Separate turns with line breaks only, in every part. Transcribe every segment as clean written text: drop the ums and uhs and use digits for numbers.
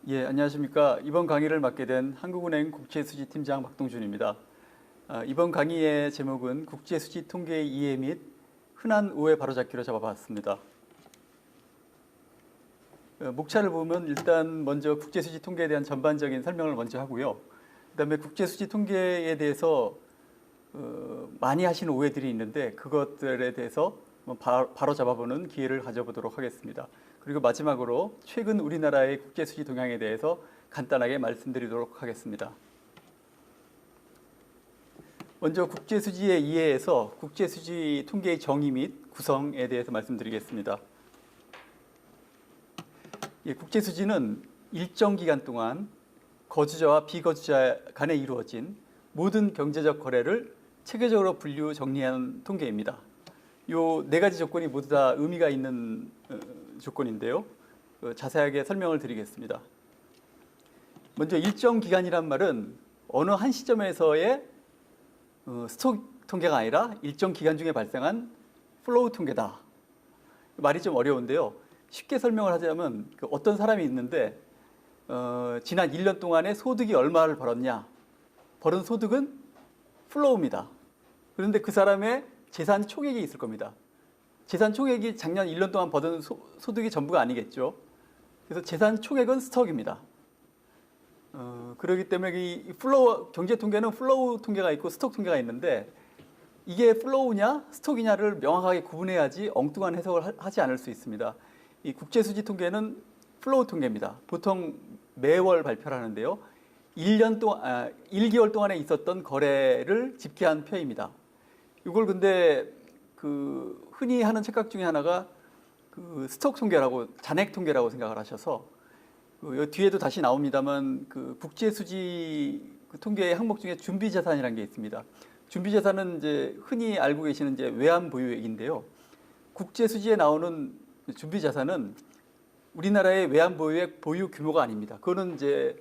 예, 안녕하십니까. 이번 강의를 맡게 된 한국은행 국제수지팀장 박동준입니다. 이번 강의의 제목은 국제수지 통계의 이해 및 흔한 오해 바로잡기로 잡아봤습니다. 목차를 보면 일단 먼저 국제수지 통계에 대한 전반적인 설명을 먼저 하고요. 그 다음에 국제수지 통계에 대해서 많이 하시는 오해들이 있는데 그것들에 대해서 바로 잡아보는 기회를 가져보도록 하겠습니다. 그리고 마지막으로 최근 우리나라의 국제수지 동향에 대해서 간단하게 말씀드리도록 하겠습니다. 먼저 국제수지의 이해에서 국제수지 통계의 정의 및 구성에 대해서 말씀드리겠습니다. 국제수지는 일정 기간 동안 거주자와 비거주자 간에 이루어진 모든 경제적 거래를 체계적으로 분류 정리한 통계입니다. 요 네 가지 조건이 모두 다 의미가 있는 조건인데요. 자세하게 설명을 드리겠습니다. 먼저 일정 기간이란 말은 어느 한 시점에서의 스톡 통계가 아니라 일정 기간 중에 발생한 플로우 통계다. 말이 좀 어려운데요. 쉽게 설명을 하자면 어떤 사람이 있는데 지난 1년 동안에 소득이 얼마를 벌었냐. 벌은 소득은 플로우입니다. 그런데 그 사람의 재산 총액이 있을 겁니다. 재산 총액이 작년 1년 동안 벌은 소득이 전부가 아니겠죠. 그래서 재산 총액은 스톡입니다. 그렇기 때문에 이 플로우, 경제 통계는 플로우 통계가 있고 스톡 통계가 있는데 이게 플로우냐 스톡이냐를 명확하게 구분해야지 엉뚱한 해석을 하지 않을 수 있습니다. 이 국제수지 통계는 플로우 통계입니다. 보통 매월 발표를 하는데요. 1개월 동안에 있었던 거래를 집계한 표입니다. 이걸 근데 흔히 하는 착각 중에 하나가 스톡 통계라고 잔액 통계라고 생각을 하셔서 뒤에도 다시 나옵니다만 국제수지 통계의 항목 중에 준비자산이라는 게 있습니다. 준비자산은 이제 흔히 알고 계시는 이제 외환 보유액인데요. 국제수지에 나오는 준비자산은 우리나라의 외환 보유액 보유 규모가 아닙니다. 그거는 이제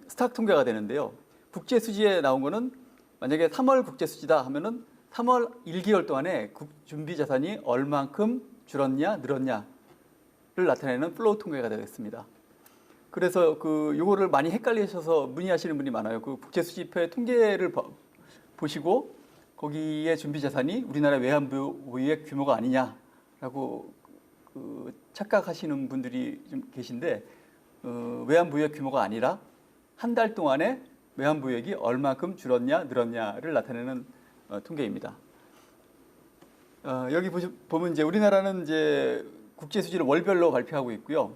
스탁 통계가 되는데요. 국제수지에 나온 거는 만약에 3월 국제수지다 하면은 3월 1개월 동안에 준비자산이 얼만큼 줄었냐 늘었냐를 나타내는 플로우 통계가 되겠습니다. 그래서 요거를 많이 헷갈리셔서 문의하시는 분이 많아요. 국제수지표의 통계를 보시고 거기에 준비자산이 우리나라 외환 보유액 규모가 아니냐라고 착각하시는 분들이 좀 계신데 외환 보유액 규모가 아니라 한 달 동안에 외환 보유액이 얼마큼 줄었냐 늘었냐를 나타내는 통계입니다. 여기 보면 이제 우리나라는 이제 국제수지를 월별로 발표하고 있고요.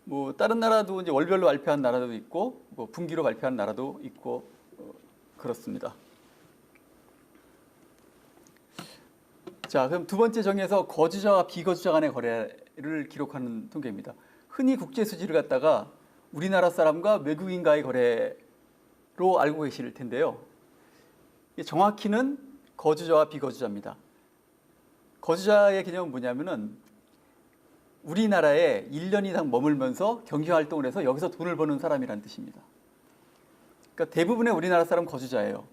뭐 다른 나라도 이제 월별로 발표한 나라도 있고, 뭐 분기로 발표한 나라도 있고 그렇습니다. 자, 그럼 두 번째 정의에서 거주자와 비거주자 간의 거래를 기록하는 통계입니다. 흔히 국제수지를 갖다가 우리나라 사람과 외국인과의 거래로 알고 계실 텐데요. 정확히는 거주자와 비거주자입니다. 거주자의 개념은 뭐냐면은 우리나라에 1년 이상 머물면서 경제활동을 해서 여기서 돈을 버는 사람이라는 뜻입니다. 그러니까 대부분의 우리나라 사람 거주자예요.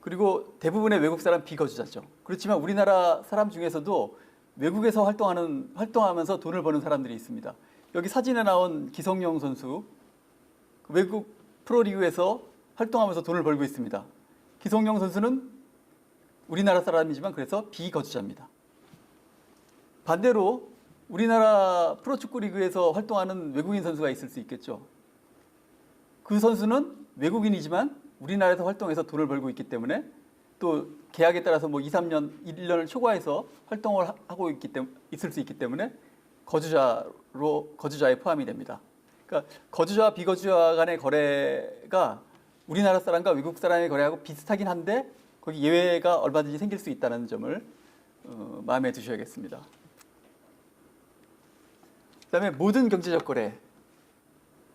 그리고 대부분의 외국 사람 비거주자죠. 그렇지만 우리나라 사람 중에서도 외국에서 활동하면서 돈을 버는 사람들이 있습니다. 여기 사진에 나온 기성용 선수 외국 프로리그에서 활동하면서 돈을 벌고 있습니다. 기성용 선수는 우리나라 사람이지만 그래서 비거주자입니다. 반대로 우리나라 프로축구 리그에서 활동하는 외국인 선수가 있을 수 있겠죠. 그 선수는 외국인이지만 우리나라에서 활동해서 돈을 벌고 있기 때문에 또 계약에 따라서 뭐 2, 3년, 1년을 초과해서 활동을 하고 있을 수 있기 때문에 거주자에 포함이 됩니다. 그러니까 거주자와 비거주자 간의 거래가 우리나라 사람과 외국 사람의 거래하고 비슷하긴 한데 거기 예외가 얼마든지 생길 수 있다는 점을 마음에 두셔야겠습니다. 그다음에 모든 경제적 거래.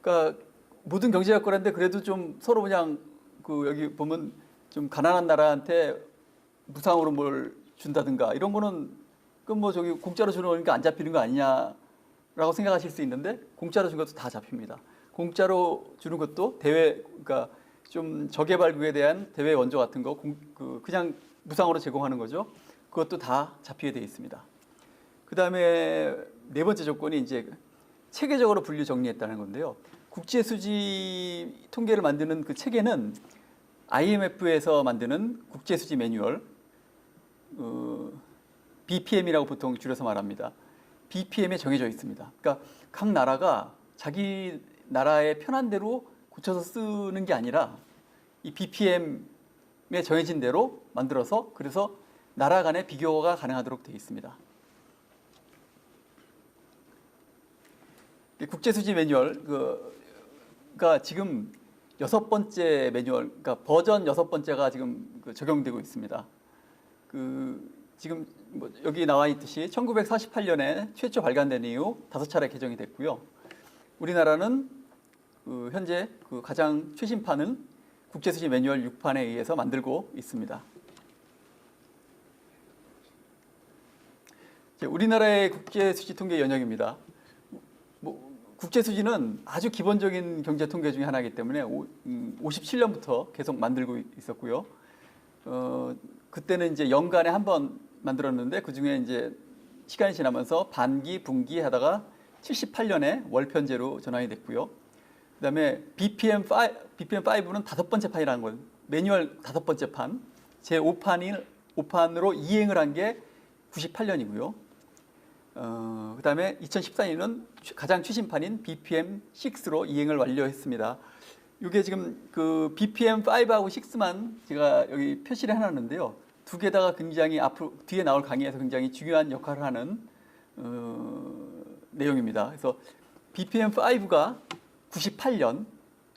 그러니까 모든 경제적 거래인데 그래도 좀 서로 그냥 여기 보면 좀 가난한 나라한테 무상으로 뭘 준다든가 이런 거는 뭐 저기 공짜로 주는 거니까 안 잡히는 거 아니냐라고 생각하실 수 있는데 공짜로 준 것도 다 잡힙니다. 공짜로 주는 것도 그러니까 좀 저개발국에 대한 대외 원조 같은 거 그냥 무상으로 제공하는 거죠. 그것도 다 잡히게 되어 있습니다. 그 다음에 네 번째 조건이 이제 체계적으로 분류 정리했다는 건데요. 국제 수지 통계를 만드는 그 체계는 IMF에서 만드는 국제 수지 매뉴얼, BPM이라고 보통 줄여서 말합니다. BPM에 정해져 있습니다. 그러니까 각 나라가 자기 나라의 편한 대로 고쳐서 쓰는 게 아니라 이 BPM에 정해진 대로 만들어서 그래서 나라 간의 비교가 가능하도록 되어 있습니다. 국제수지 매뉴얼가 지금 6번째 매뉴얼, 그러니까 버전 6번째가 지금 적용되고 있습니다. 지금 여기 나와 있듯이 1948년에 최초 발간된 이후 5차례 개정이 됐고요. 우리나라는 현재 가장 최신판은 국제수지 매뉴얼 6판에 의해서 만들고 있습니다. 우리나라의 국제수지 통계 연역입니다. 국제수지는 아주 기본적인 경제 통계 중에 하나이기 때문에 57년부터 계속 만들고 있었고요. 그때는 이제 연간에 한 번 만들었는데 그 중에 이제 시간이 지나면서 반기, 분기 하다가 78년에 월편제로 전환이 됐고요. 그다음에 BPM5는 5번째 판이라는 건 매뉴얼 5번째 판, 제5판으로 이행을 한 게 98년이고요. 그다음에 2014년은 가장 최신판인 BPM6로 이행을 완료했습니다. 이게 지금 그 BPM5하고 6만 제가 여기 표시를 해놨는데요. 두 개다가 굉장히 앞으로 뒤에 나올 강의에서 굉장히 중요한 역할을 하는 내용입니다. 그래서 BPM5가 98년,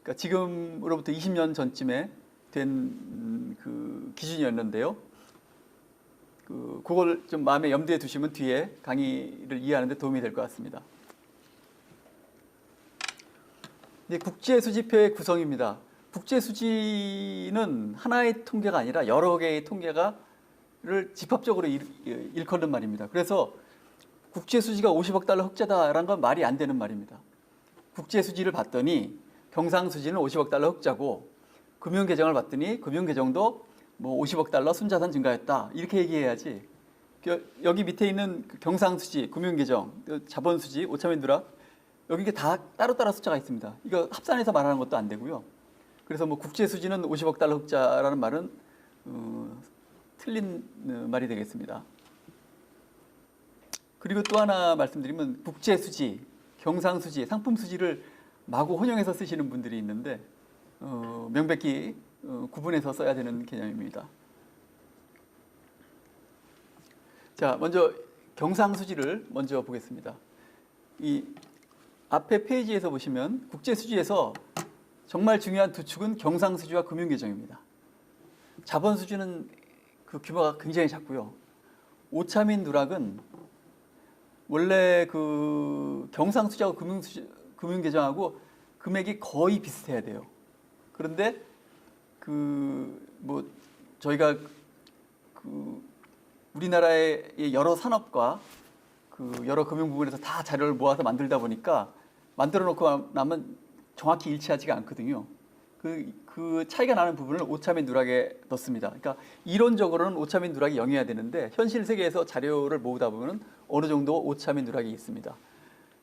그러니까 지금으로부터 20년 전쯤에 된 그 기준이었는데요. 그걸 좀 마음에 염두에 두시면 뒤에 강의를 이해하는 데 도움이 될 것 같습니다. 이제 국제수지표의 구성입니다. 국제수지는 하나의 통계가 아니라 여러 개의 통계를 집합적으로 일컫는 말입니다. 그래서 국제수지가 50억 달러 흑자다라는 건 말이 안 되는 말입니다. 국제수지를 봤더니 경상수지는 50억 달러 흑자고 금융계정을 봤더니 금융계정도 뭐 50억 달러 순자산 증가했다 이렇게 얘기해야지. 여기 밑에 있는 경상수지, 금융계정, 자본수지, 오차민 누락 여기 이게 다 따로따로 숫자가 있습니다. 이거 합산해서 말하는 것도 안 되고요. 그래서 뭐 국제수지는 50억 달러 흑자라는 말은 틀린 말이 되겠습니다. 그리고 또 하나 말씀드리면 국제수지, 경상수지, 상품수지를 마구 혼용해서 쓰시는 분들이 있는데 명백히 구분해서 써야 되는 개념입니다. 자, 먼저 경상수지를 먼저 보겠습니다. 이 앞에 페이지에서 보시면 국제수지에서 정말 중요한 두 축은 경상수지와 금융계정입니다. 자본수지는 그 규모가 굉장히 작고요. 오차민 누락은 원래 그 경상수지하고 금융계정하고 금액이 거의 비슷해야 돼요. 그런데 저희가 우리나라의 여러 산업과 여러 금융 부분에서 다 자료를 모아서 만들다 보니까 만들어 놓고 나면 정확히 일치하지가 않거든요. 그 차이가 나는 부분을 오차민 누락에 넣습니다. 그러니까 이론적으로는 오차민 누락이 0이어야 되는데 현실 세계에서 자료를 모으다 보면 어느 정도 오차민 누락이 있습니다.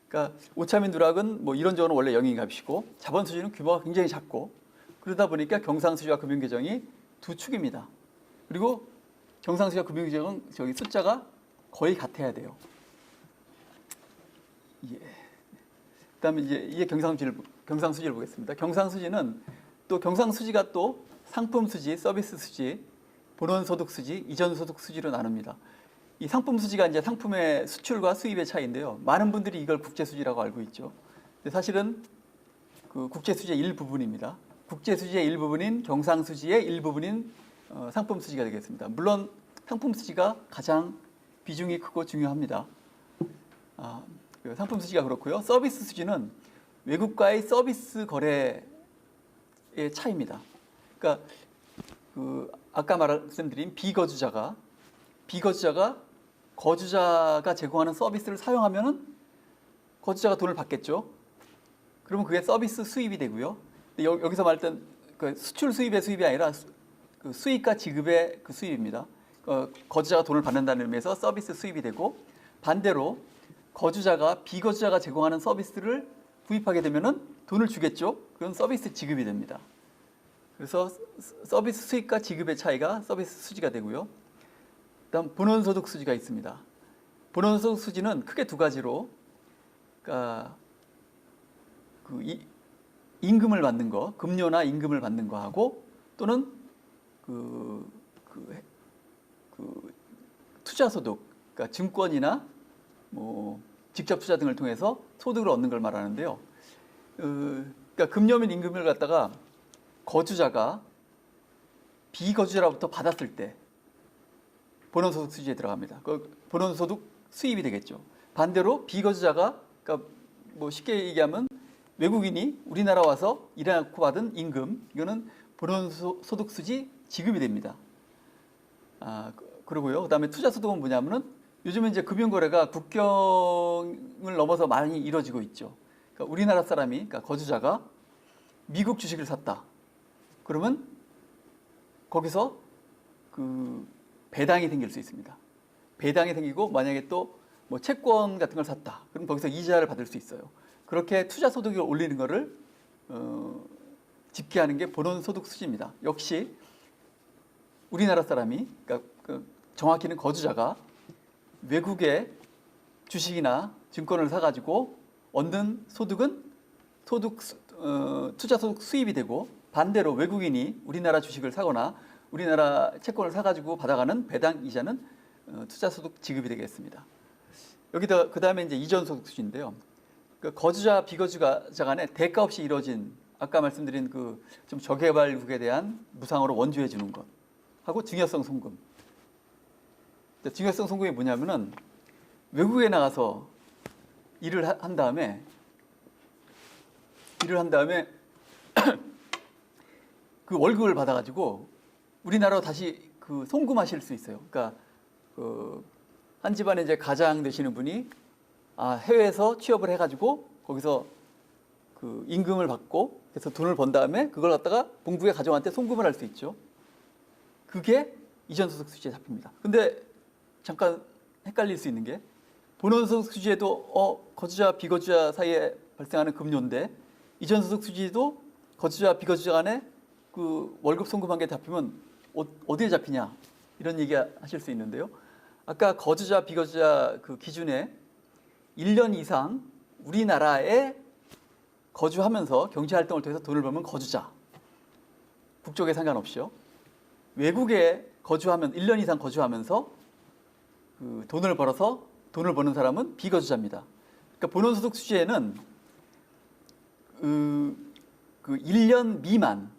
그러니까 오차민 누락은 뭐 이론적으로는 원래 0인 값이고 자본수지는 규모가 굉장히 작고 그러다 보니까 경상수지와 금융계정이 두 축입니다. 그리고 경상수지와 금융계정은 저기 숫자가 거의 같아야 돼요. 예. 그다음에 이제 경상수지를 보겠습니다. 경상수지는 또 경상수지가 또 상품수지, 서비스수지, 본원소득수지, 이전소득수지로 나눕니다. 이 상품수지가 이제 상품의 수출과 수입의 차이인데요. 많은 분들이 이걸 국제수지라고 알고 있죠. 근데 사실은 그 국제수지의 일부분입니다. 국제수지의 일부분인 경상수지의 일부분인 상품수지가 되겠습니다. 물론 상품수지가 가장 비중이 크고 중요합니다. 상품수지가 그렇고요. 서비스수지는 외국과의 서비스 거래의 차이입니다. 그러니까 아까 말씀드린 비거주자가 거주자가 제공하는 서비스를 사용하면은 거주자가 돈을 받겠죠. 그러면 그게 서비스 수입이 되고요. 근데 여기서 말했던 그 수출 수입의 수입이 아니라 그 수익과 지급의 그 수입입니다. 거주자가 돈을 받는다는 의미에서 서비스 수입이 되고 반대로 거주자가 비거주자가 제공하는 서비스를 구입하게 되면은 돈을 주겠죠. 그건 서비스 지급이 됩니다. 그래서 서비스 수익과 지급의 차이가 서비스 수지가 되고요. 그다음 본원소득 수지가 있습니다. 본원소득 수지는 크게 두 가지로, 그러니까 임금을 받는 거, 급료나 임금을 받는 거 하고, 또는 투자소득, 그러니까 증권이나 뭐 직접 투자 등을 통해서 소득을 얻는 걸 말하는데요. 그러니까 급료 및 임금을 갖다가 거주자가 비거주자로부터 받았을 때 본원소득 수지에 들어갑니다. 그 본원소득 수입이 되겠죠. 반대로 비거주자가, 그러니까 뭐 쉽게 얘기하면 외국인이 우리나라 와서 일해놓고 받은 임금, 이거는 본원소득 수지 지급이 됩니다. 그러고요. 그다음에 투자소득은 뭐냐면은 요즘은 이제 금융거래가 국경을 넘어서 많이 이루어지고 있죠. 그러니까 우리나라 사람이, 그러니까 거주자가 미국 주식을 샀다. 그러면 거기서 배당이 생길 수 있습니다. 배당이 생기고 만약에 또 뭐 채권 같은 걸 샀다. 그럼 거기서 이자를 받을 수 있어요. 그렇게 투자소득을 올리는 거를 집계하는 게 본원소득 수지입니다. 역시 우리나라 사람이, 그러니까 정확히는 거주자가 외국의 주식이나 증권을 사가지고 얻는 소득은 투자소득 수입이 되고, 반대로 외국인이 우리나라 주식을 사거나 우리나라 채권을 사가지고 받아가는 배당 이자는 투자소득 지급이 되겠습니다. 여기다 그 다음에 이제 이전소득 수지인데요. 거주자 비거주자 간에 대가 없이 이루어진, 아까 말씀드린 좀 저개발국에 대한 무상으로 원주해 주는 것 하고 증여성 송금. 증여성 송금이 뭐냐면은 외국에 나가서 일을 한 다음에 그 월급을 받아가지고 우리나라로 다시 송금하실 수 있어요. 그러니까 한 집안에 이제 가장 되시는 분이 해외에서 취업을 해가지고 거기서 임금을 받고 그래서 돈을 번 다음에 그걸 갖다가 본국의 가정한테 송금을 할 수 있죠. 그게 이전소득 수지에 잡힙니다. 근데 잠깐 헷갈릴 수 있는 게, 본원소득 수지에도 거주자 비거주자 사이에 발생하는 급료인데 이전소득 수지도 거주자 비거주자 간에 월급 송금한 게 잡히면 어디에 잡히냐, 이런 얘기 하실 수 있는데요. 아까 거주자 비거주자 기준에 1년 이상 우리나라에 거주하면서 경제활동을 통해서 돈을 벌면 거주자, 국적에 상관없이요. 외국에 거주하면 1년 이상 거주하면서 돈을 벌어서 돈을 버는 사람은 비거주자입니다. 그러니까 본원소득 수지에는 1년 미만,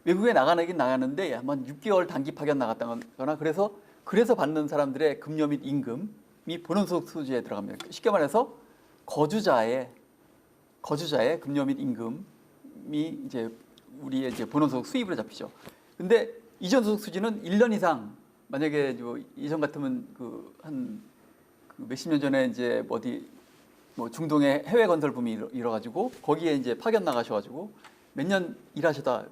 외국에 나가긴 나가는데 한 6개월 단기 파견 나갔다거나 그래서 받는 사람들의 급료 및 임금이 본원소득 수지에 들어갑니다. 쉽게 말해서 거주자의 급료 및 임금이 이제 우리의 이제 본원소득 수입으로 잡히죠. 근데 이전소득 수지는 1년 이상, 만약에 이전 같으면 한 몇십 년 전에 이제 뭐 중동의 해외 건설 붐이 일어가지고 거기에 이제 파견 나가셔가지고 몇 년 일하셨다.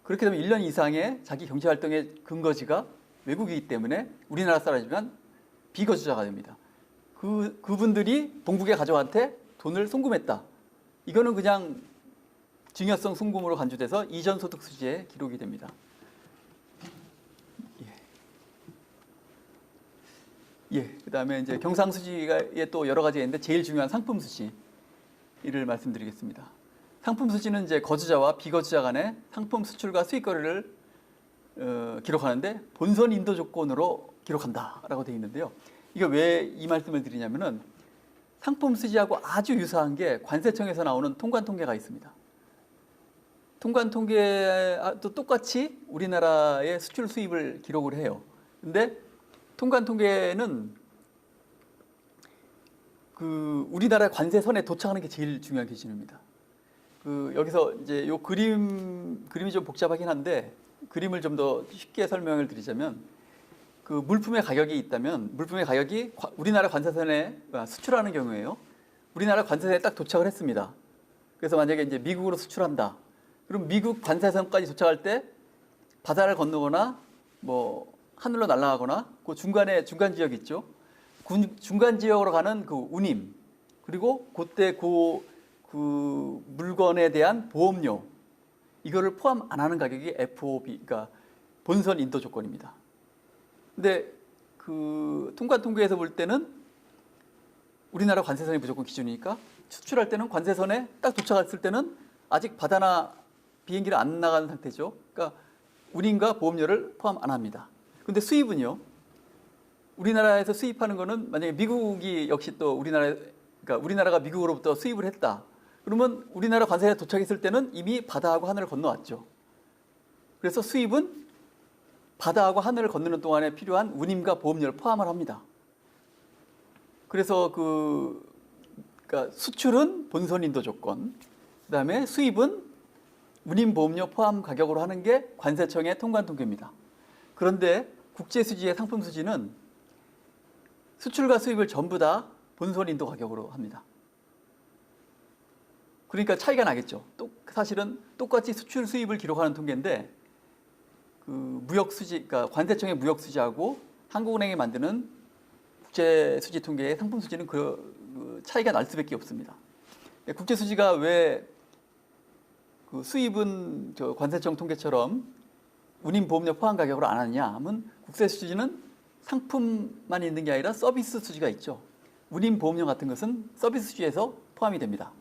그렇게 되면 1년 이상의 자기 경제 활동의 근거지가 외국이기 때문에 우리나라 사람이지만 비거주자가 됩니다. 그분들이 본국의 가족한테 돈을 송금했다. 이거는 그냥 증여성 송금으로 간주돼서 이전소득 수지에 기록이 됩니다. 그다음에 이제 경상수지에 또 여러 가지가 있는데 제일 중요한 상품수지를 말씀드리겠습니다. 상품수지는 이제 거주자와 비거주자 간의 상품 수출과 수익거래를 기록하는데 본선 인도 조건으로 기록한다라고 되어 있는데요. 이게 왜 이 말씀을 드리냐면은 상품수지하고 아주 유사한 게 관세청에서 나오는 통관통계가 있습니다. 통관통계도 똑같이 우리나라의 수출 수입을 기록을 해요. 근데 통관통계는 우리나라 관세선에 도착하는 게 제일 중요한 기준입니다. 여기서 이제 요 그림이 좀 복잡하긴 한데 그림을 좀 더 쉽게 설명을 드리자면, 물품의 가격이 있다면 물품의 가격이 우리나라 관세선에 수출하는 경우에요. 우리나라 관세선에 딱 도착을 했습니다. 그래서 만약에 이제 미국으로 수출한다. 그럼 미국 관세선까지 도착할 때 바다를 건너거나 뭐 하늘로 날아가거나 그 중간 지역이 있죠. 중간 지역으로 가는 그 운임, 그리고 그때 그 물건에 대한 보험료, 이거를 포함 안 하는 가격이 FOB, 그러니까 본선 인도 조건입니다. 근데 그 통관 통계에서 볼 때는 우리나라 관세선이 무조건 기준이니까 수출할 때는 관세선에 딱 도착했을 때는 아직 바다나 비행기를 안 나가는 상태죠. 그러니까 운임과 보험료를 포함 안 합니다. 근데 수입은요, 우리나라에서 수입하는 거는 만약에 미국이 역시 또 그러니까 우리나라가 미국으로부터 수입을 했다. 그러면 우리나라 관세에 도착했을 때는 이미 바다하고 하늘을 건너왔죠. 그래서 수입은 바다하고 하늘을 건너는 동안에 필요한 운임과 보험료를 포함을 합니다. 그래서 그러니까 수출은 본선 인도 조건, 그다음에 수입은 운임 보험료 포함 가격으로 하는 게 관세청의 통관 통계입니다. 그런데 국제 수지의 상품 수지는 수출과 수입을 전부 다 본선 인도 가격으로 합니다. 그러니까 차이가 나겠죠. 사실은 똑같이 수출 수입을 기록하는 통계인데 그 무역 수지, 그러니까 관세청의 무역 수지하고 한국은행이 만드는 국제 수지 통계의 상품 수지는 그 차이가 날 수밖에 없습니다. 국제 수지가 왜 그 수입은 저 관세청 통계처럼 운임 보험료 포함 가격으로 안 하느냐 하면 국제 수지는 상품만 있는 게 아니라 서비스 수지가 있죠. 운임 보험료 같은 것은 서비스 수지에서 포함이 됩니다.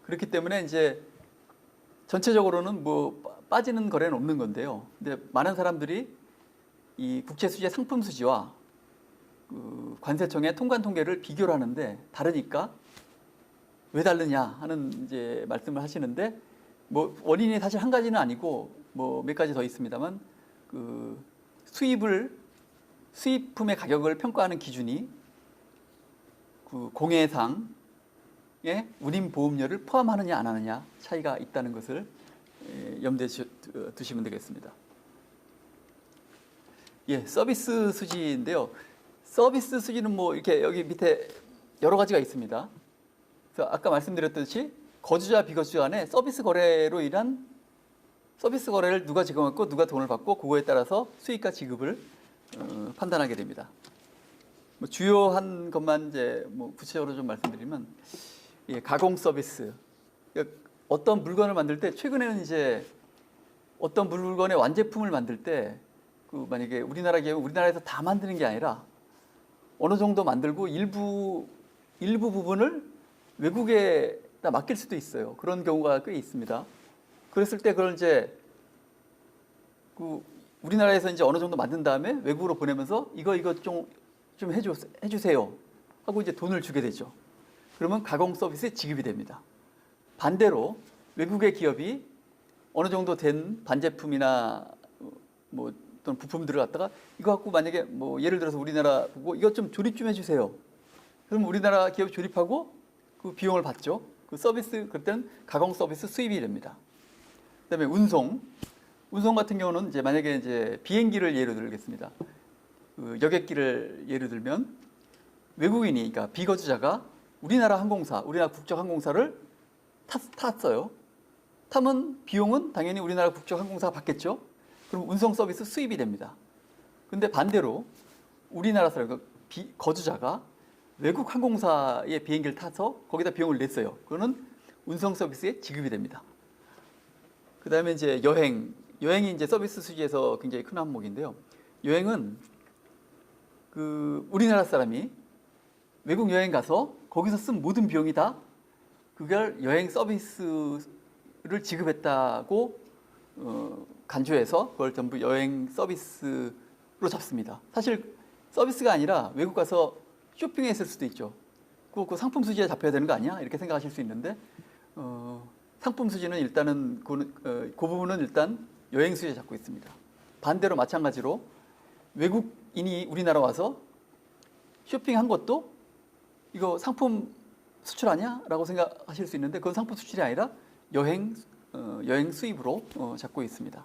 그렇기 때문에 이제 전체적으로는 뭐 빠지는 거래는 없는 건데요. 근데 많은 사람들이 이 국제 수지의 상품 수지와 그 관세청의 통관 통계를 비교를 하는데 다르니까 왜 다르냐 하는 이제 말씀을 하시는데 뭐 원인이 사실 한 가지는 아니고 뭐 몇 가지 더 있습니다만 그 수입품의 가격을 평가하는 기준이 그 공해상의 운임 보험료를 포함하느냐 안 하느냐 차이가 있다는 것을 염두에 두시면 되겠습니다. 예, 서비스 수지인데요. 서비스 수지는 뭐 이렇게 여기 밑에 여러 가지가 있습니다. 그래서 아까 말씀드렸듯이 거주자 비거주자 간에 서비스 거래로 인한 서비스 거래를 누가 제공했고 누가 돈을 받고 그거에 따라서 수익과 지급을 판단하게 됩니다. 뭐 주요한 것만 이제 뭐 구체적으로 좀 말씀드리면 예, 가공 서비스. 그러니까 어떤 물건을 만들 때 최근에는 이제 어떤 물건의 완제품을 만들 때 그 만약에 우리나라에서 다 만드는 게 아니라 어느 정도 만들고 일부 부분을 외국에다 맡길 수도 있어요. 그런 경우가 꽤 있습니다. 그랬을 때 그걸 이제 그 우리나라에서 이제 어느 정도 만든 다음에 외국으로 보내면서 이거 좀 해주세요 하고 이제 돈을 주게 되죠. 그러면 가공 서비스에 지급이 됩니다. 반대로 외국의 기업이 어느 정도 된 반제품이나 뭐 또는 부품들을 갖다가 이거 갖고 만약에 뭐 예를 들어서 우리나라 보고 이것 좀 조립 좀 해주세요. 그럼 우리나라 기업이 조립하고 그 비용을 받죠. 그 서비스 그때는 가공 서비스 수입이 됩니다. 그다음에 운송 같은 경우는 이제 만약에 이제 비행기를 예로 들겠습니다. 그 여객기를 예를 들면 외국인이 그러니까 비거주자가 우리나라 국적 항공사를 탔어요. 타면 비용은 당연히 우리나라 국적 항공사가 받겠죠. 그럼 운송 서비스 수입이 됩니다. 근데 반대로 우리나라 사람 거주자가 외국 항공사의 비행기를 타서 거기다 비용을 냈어요. 그거는 운송 서비스에 지급이 됩니다. 그다음에 이제 여행이 이제 서비스 수지에서 굉장히 큰 항목인데요. 여행은 그 우리나라 사람이 외국 여행 가서 거기서 쓴 모든 비용이 다 그걸 여행 서비스를 지급했다고 간주해서 그걸 전부 여행 서비스로 잡습니다. 사실 서비스가 아니라 외국 가서 쇼핑했을 수도 있죠. 그 상품 수지에 잡혀야 되는 거 아니야? 이렇게 생각하실 수 있는데 상품 수지는 일단은 그 부분은 일단 여행 수지에 잡고 있습니다. 반대로 마찬가지로 외국인이 우리나라 와서 쇼핑한 것도 이거 상품 수출 아니야? 라고 생각하실 수 있는데 그건 상품 수출이 아니라 여행 수입으로 잡고 있습니다.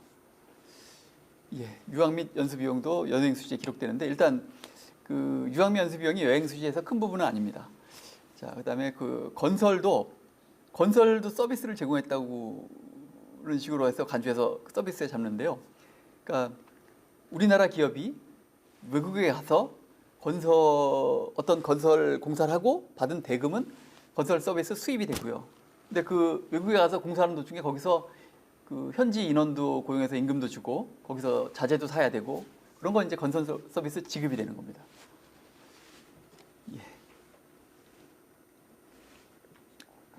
예, 유학 및 연수 비용도 여행 수지에 기록되는데 일단 그 유학 및 연수 비용이 여행 수지에서 큰 부분은 아닙니다. 자, 그다음에 그 건설도 서비스를 제공했다고 그런 식으로 해서 간주해서 서비스에 잡는데요. 그러니까 우리나라 기업이 외국에 가서 어떤 건설 공사를 하고 받은 대금은 건설 서비스 수입이 되고요. 근데 그 외국에 가서 공사하는 도중에 거기서 그 현지 인원도 고용해서 임금도 주고 거기서 자재도 사야 되고 그런 건 이제 건설 서비스 지급이 되는 겁니다. 예.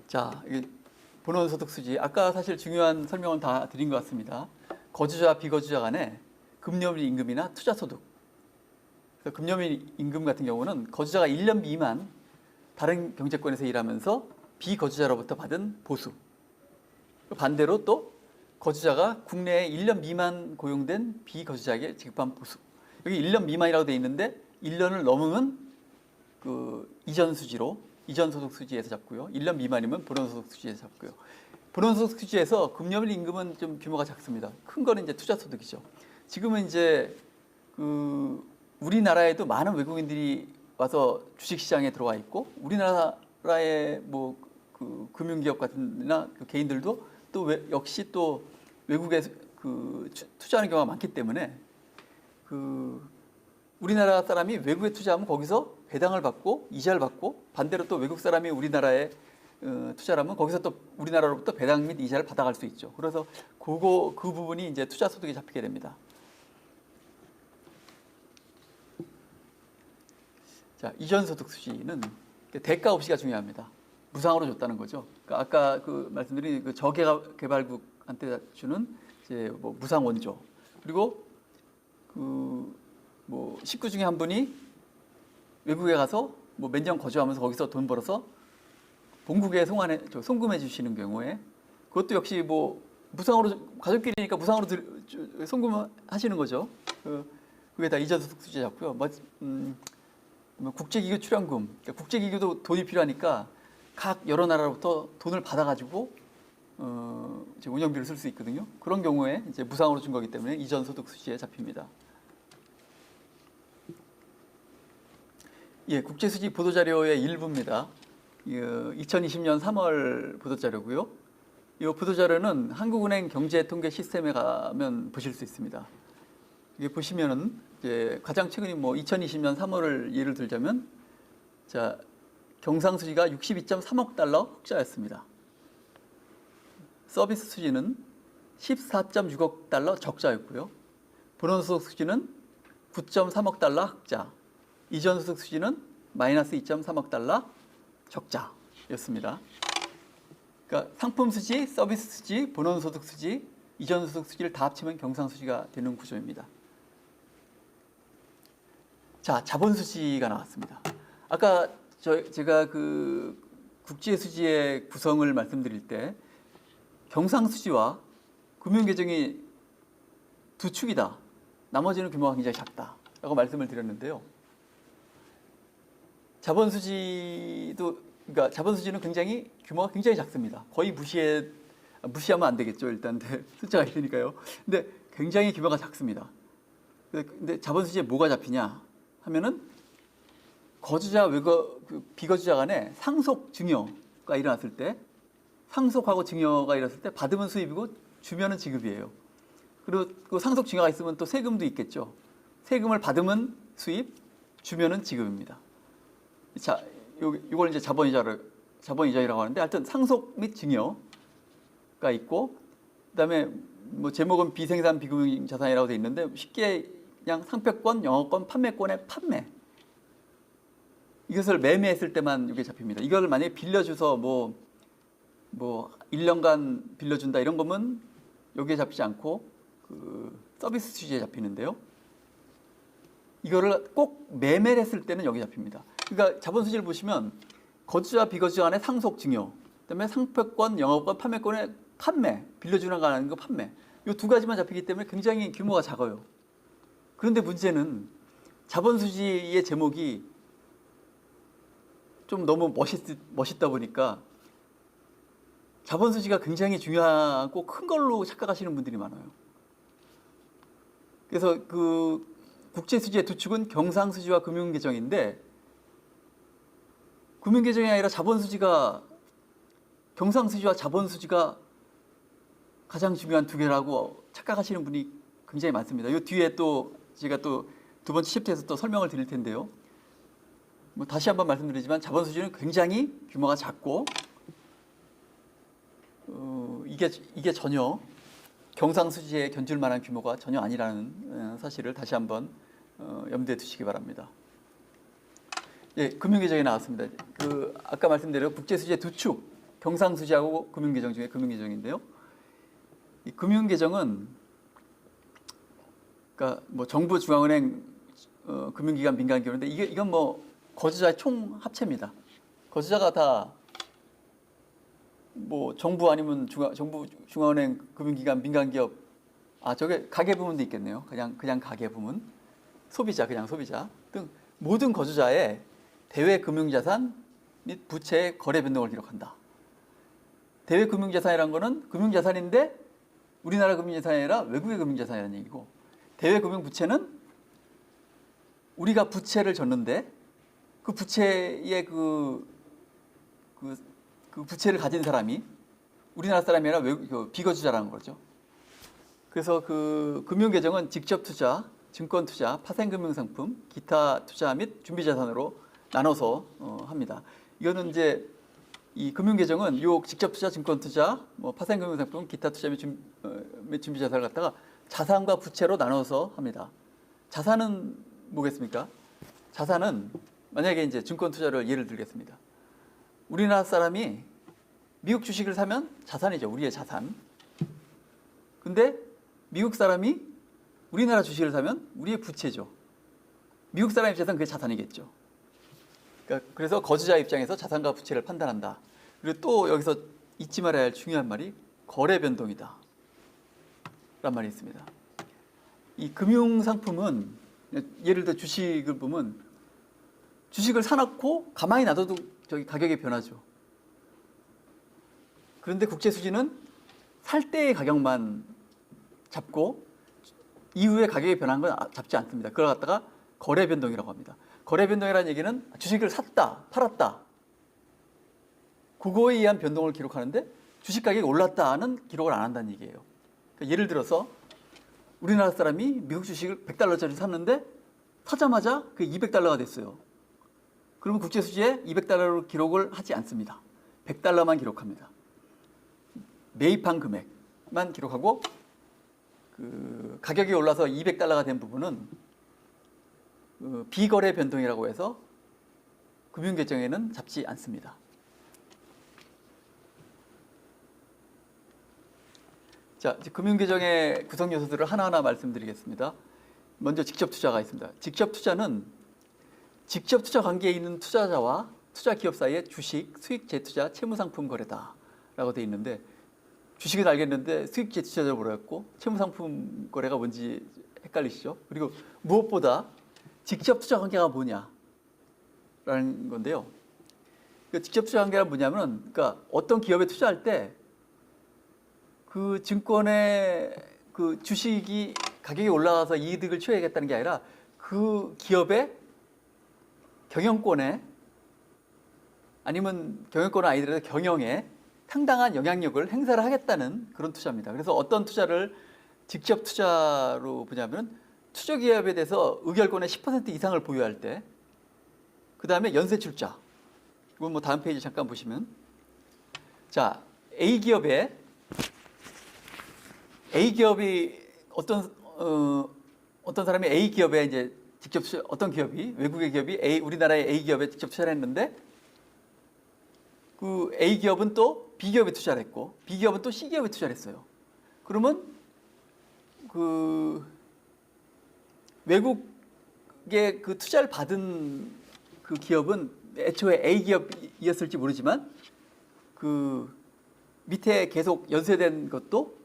자, 이게 본원소득 수지. 아까 사실 중요한 설명은 다 드린 것 같습니다. 거주자, 비거주자 간에 급료밀 임금이나 투자소득. 급료밀 임금 같은 경우는 거주자가 1년 미만 다른 경제권에서 일하면서 비거주자로부터 받은 보수. 반대로 또 거주자가 국내에 1년 미만 고용된 비거주자에게 지급한 보수. 여기 1년 미만이라고 되어 있는데 1년을 넘으면 그 이전 소득 수지에서 잡고요. 1년 미만이면 본원소득 수지에서 잡고요. 본원소득 수지에서 급료밀 임금은 좀 규모가 작습니다. 큰 거는 이제 투자소득이죠. 지금은 이제 그 우리나라에도 많은 외국인들이 와서 주식시장에 들어와 있고 우리나라의 뭐 그 금융기업 같은나 그 개인들도 또 역시 또 외국에 그 투자하는 경우가 많기 때문에 그 우리나라 사람이 외국에 투자하면 거기서 배당을 받고 이자를 받고 반대로 또 외국 사람이 우리나라에 투자를 하면 거기서 또 우리나라로부터 배당 및 이자를 받아갈 수 있죠. 그래서 그 부분이 이제 투자소득에 잡히게 됩니다. 자, 이전소득 수지는 대가 없이가 중요합니다. 무상으로 줬다는 거죠. 그러니까 아까 그 말씀드린 그 저개발국한테 주는 이제 뭐 무상 원조 그리고 그 뭐 식구 중에 한 분이 외국에 가서 뭐 몇 년 거주하면서 거기서 돈 벌어서 본국에 송금해 주시는 경우에 그것도 역시 뭐 무상으로 가족끼리니까 무상으로 송금하시는 거죠. 그게 다 이전소득 수지에 잡고요. 국제기구 출연금, 그러니까 국제기구도 돈이 필요하니까 각 여러 나라로부터 돈을 받아가지고 이제 운영비를 쓸 수 있거든요. 그런 경우에 이제 무상으로 준 거기 때문에 이전소득 수지에 잡힙니다. 예, 국제수지 보도자료의 일부입니다. 2020년 3월 보도자료고요. 이 보도자료는 한국은행 경제통계 시스템에 가면 보실 수 있습니다. 이게 보시면은 이제 가장 최근인 뭐 2020년 3월을 예를 들자면 자 경상수지가 62.3억 달러 흑자였습니다. 서비스 수지는 14.6억 달러 적자였고요. 본원소득 수지는 9.3억 달러 흑자, 이전소득 수지는 마이너스 2.3억 달러 적자였습니다. 그러니까 상품 수지, 서비스 수지, 본원소득 수지, 이전소득 수지를 다 합치면 경상수지가 되는 구조입니다. 자, 자본수지가 나왔습니다. 아까 제가 그 국제수지의 구성을 말씀드릴 때 경상수지와 금융계정이 두 축이다. 나머지는 규모가 굉장히 작다라고 말씀을 드렸는데요. 그러니까 자본수지는 규모가 굉장히 작습니다. 거의 무시하면 안 되겠죠. 일단 숫자가 있으니까요. 근데 굉장히 규모가 작습니다. 근데 자본수지에 뭐가 잡히냐 하면은 거주자 비거주자 간에 상속 증여가 일어났을 때 상속하고 증여가 일어났을 때 받으면 수입이고 주면은 지급이에요. 그리고 상속 증여가 있으면 또 세금도 있겠죠. 세금을 받으면 수입, 주면은 지급입니다. 자, 이걸 이제 자본이자라고 하는데 하여튼 상속 및 증여가 있고 그다음에 뭐 제목은 비생산 비금융 자산이라고 돼 있는데 쉽게 그냥 상표권, 영업권, 판매권의 판매 이것을 매매했을 때만 이게 잡힙니다. 이걸 만약에 빌려줘서 뭐 1년간 빌려준다 이런 거면 여기에 잡히지 않고 그 서비스 수지에 잡히는데요. 이거를 꼭 매매를 했을 때는 여기 잡힙니다. 그러니까 자본수지를 보시면 거주자 비거주자 간의 상속 증여, 그다음에 상표권, 영업권, 판매권의 판매, 빌려주는 거 하는 거 판매. 이 두 가지만 잡히기 때문에 굉장히 규모가 작아요. 그런데 문제는 자본수지의 제목이 좀 너무 멋있다 보니까 자본수지가 굉장히 중요하고 큰 걸로 착각하시는 분들이 많아요. 그래서 그 국제수지의 두 축은 경상수지와 금융계정인데 금융계정이 아니라 경상수지와 자본수지가 가장 중요한 두 개라고 착각하시는 분이 굉장히 많습니다. 이 뒤에 또 제가 또 두 번째 챕터에서 또 설명을 드릴 텐데요. 뭐 다시 한번 말씀드리지만 자본 수지는 굉장히 규모가 작고 이게 전혀 경상수지에 견줄 만한 규모가 전혀 아니라는 사실을 다시 한번 염두에 두시기 바랍니다. 예, 금융계정이 나왔습니다. 아까 말씀드린 국제수지의 두 축, 경상수지하고 금융계정 중에 금융계정인데요. 이 금융계정은 그러니까 뭐 정부, 중앙은행, 금융기관, 민간기관인데 이건 뭐 거주자의 총 합체입니다. 거주자가 다 뭐 정부 아니면 정부, 중앙은행, 금융기관, 민간기업, 저게 가계 부문도 있겠네요. 그냥 가계 부문, 소비자, 그냥 소비자 등 모든 거주자의 대외 금융자산 및 부채의 거래 변동을 기록한다. 대외 금융자산이라는 거는 금융자산인데 우리나라 금융자산이 아니라 외국의 금융자산이라는 얘기고, 대외 금융부채는 우리가 부채를 졌는데 그 부채의 그 부채를 가진 사람이 우리나라 사람이 아니라 외국 비거주자라는 거죠. 그래서 그 금융계정은 직접 투자, 증권 투자, 파생금융상품, 기타 투자 및 준비자산으로 나눠서 합니다. 이거는 이제 이 금융계정은 요 직접 투자, 증권 투자, 뭐 파생금융상품, 기타 투자 및 준비자산을 갖다가 자산과 부채로 나눠서 합니다. 자산은 뭐겠습니까? 자산은 만약에 이제 증권 투자를 예를 들겠습니다. 우리나라 사람이 미국 주식을 사면 자산이죠. 우리의 자산. 근데 미국 사람이 우리나라 주식을 사면 우리의 부채죠. 미국 사람 입장에서는 그게 자산이겠죠. 그래서 거주자 입장에서 자산과 부채를 판단한다. 그리고 또 여기서 잊지 말아야 할 중요한 말이 거래 변동이다 라는 말이 있습니다. 이 금융상품은 예를 들어 주식을 보면 주식을 사놓고 가만히 놔둬도 저기 가격이 변하죠. 그런데 국제수지는 살 때의 가격만 잡고 이후에 가격이 변한 건 잡지 않습니다. 그걸 갖다가 거래 변동이라고 합니다. 거래 변동이라는 얘기는 주식을 샀다, 팔았다, 그거에 의한 변동을 기록하는데 주식 가격이 올랐다는 기록을 안 한다는 얘기예요. 그러니까 예를 들어서 우리나라 사람이 미국 주식을 100달러짜리 샀는데 사자마자 그게 200달러가 됐어요. 그러면 국제수지에 200달러로 기록을 하지 않습니다. 100달러만 기록합니다. 매입한 금액만 기록하고 그 가격이 올라서 200달러가 된 부분은 비거래 변동이라고 해서 금융계정에는 잡지 않습니다. 자, 이제 금융계정의 구성 요소들을 하나하나 말씀드리겠습니다. 먼저 직접 투자가 있습니다. 직접 투자는 직접 투자 관계에 있는 투자자와 투자 기업 사이의 주식, 수익 재투자, 채무상품 거래다라고 되어 있는데, 주식은 알겠는데 수익 재투자를 모르겠고 채무상품 거래가 뭔지 헷갈리시죠? 그리고 무엇보다 직접 투자 관계가 뭐냐라는 건데요. 그 직접 투자 관계가 뭐냐면, 그러니까 어떤 기업에 투자할 때 그 증권의 그 주식이 가격이 올라가서 이득을 취하겠다는 게 아니라 그 기업의 경영권에, 아니면 경영권은 아니더라도 경영에 상당한 영향력을 행사를 하겠다는 그런 투자입니다. 그래서 어떤 투자를 직접 투자로 보냐면, 투자기업에 대해서 의결권의 10% 이상을 보유할 때, 그 다음에 연쇄출자, 이건 뭐 다음 페이지 잠깐 보시면, 자, A기업이 어떤 사람이 A기업에 이제 직접 투자, 어떤 기업이, 외국의 기업이 우리나라의 A기업에 직접 투자를 했는데, 그 A기업은 또 B기업에 투자를 했고, B기업은 또 C기업에 투자를 했어요. 그러면 그 외국의 그 투자를 받은 그 기업은 애초에 A기업이었을지 모르지만 그 밑에 계속 연쇄된 것도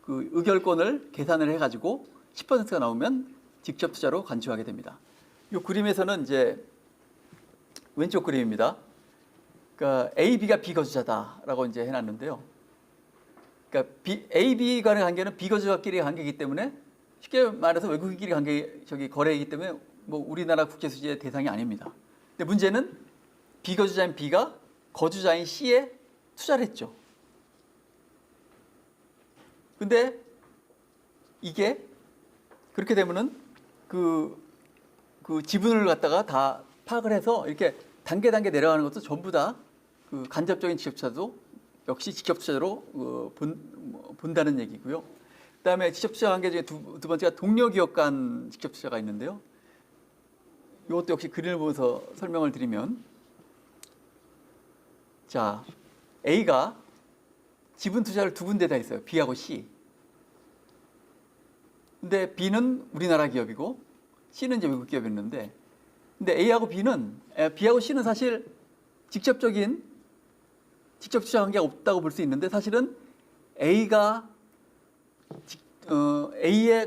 그 의결권을 계산을 해가지고 10%가 나오면 직접 투자로 간주하게 됩니다. 이 그림에서는 이제 왼쪽 그림입니다. 그러니까 A, B가 비거주자다라고 이제 해놨는데요. 그러니까 A, B 간의 관계는 비거주자끼리의 관계이기 때문에, 쉽게 말해서 외국인끼리 관계 거래이기 때문에 뭐 우리나라 국제수지의 대상이 아닙니다. 근데 문제는 비거주자인 B가 거주자인 C에 투자를 했죠. 근데 이게 그렇게 되면은 그 지분을 갖다가 다 파악을 해서 이렇게 단계 내려가는 것도 전부 다 그 간접적인 직접 투자도 역시 직접 투자로 본다는 얘기고요. 그다음에 직접 투자 관계 중에 두 번째가 동료 기업 간 직접 투자가 있는데요. 이것도 역시 그림을 보면서 설명을 드리면, 자, A가 지분 투자를 두 군데다 있어요. B하고 C. 근데 B는 우리나라 기업이고 C는 이제 외국 기업이었는데, 근데 B하고 C는 사실 직접 투자 관계가 없다고 볼 수 있는데, 사실은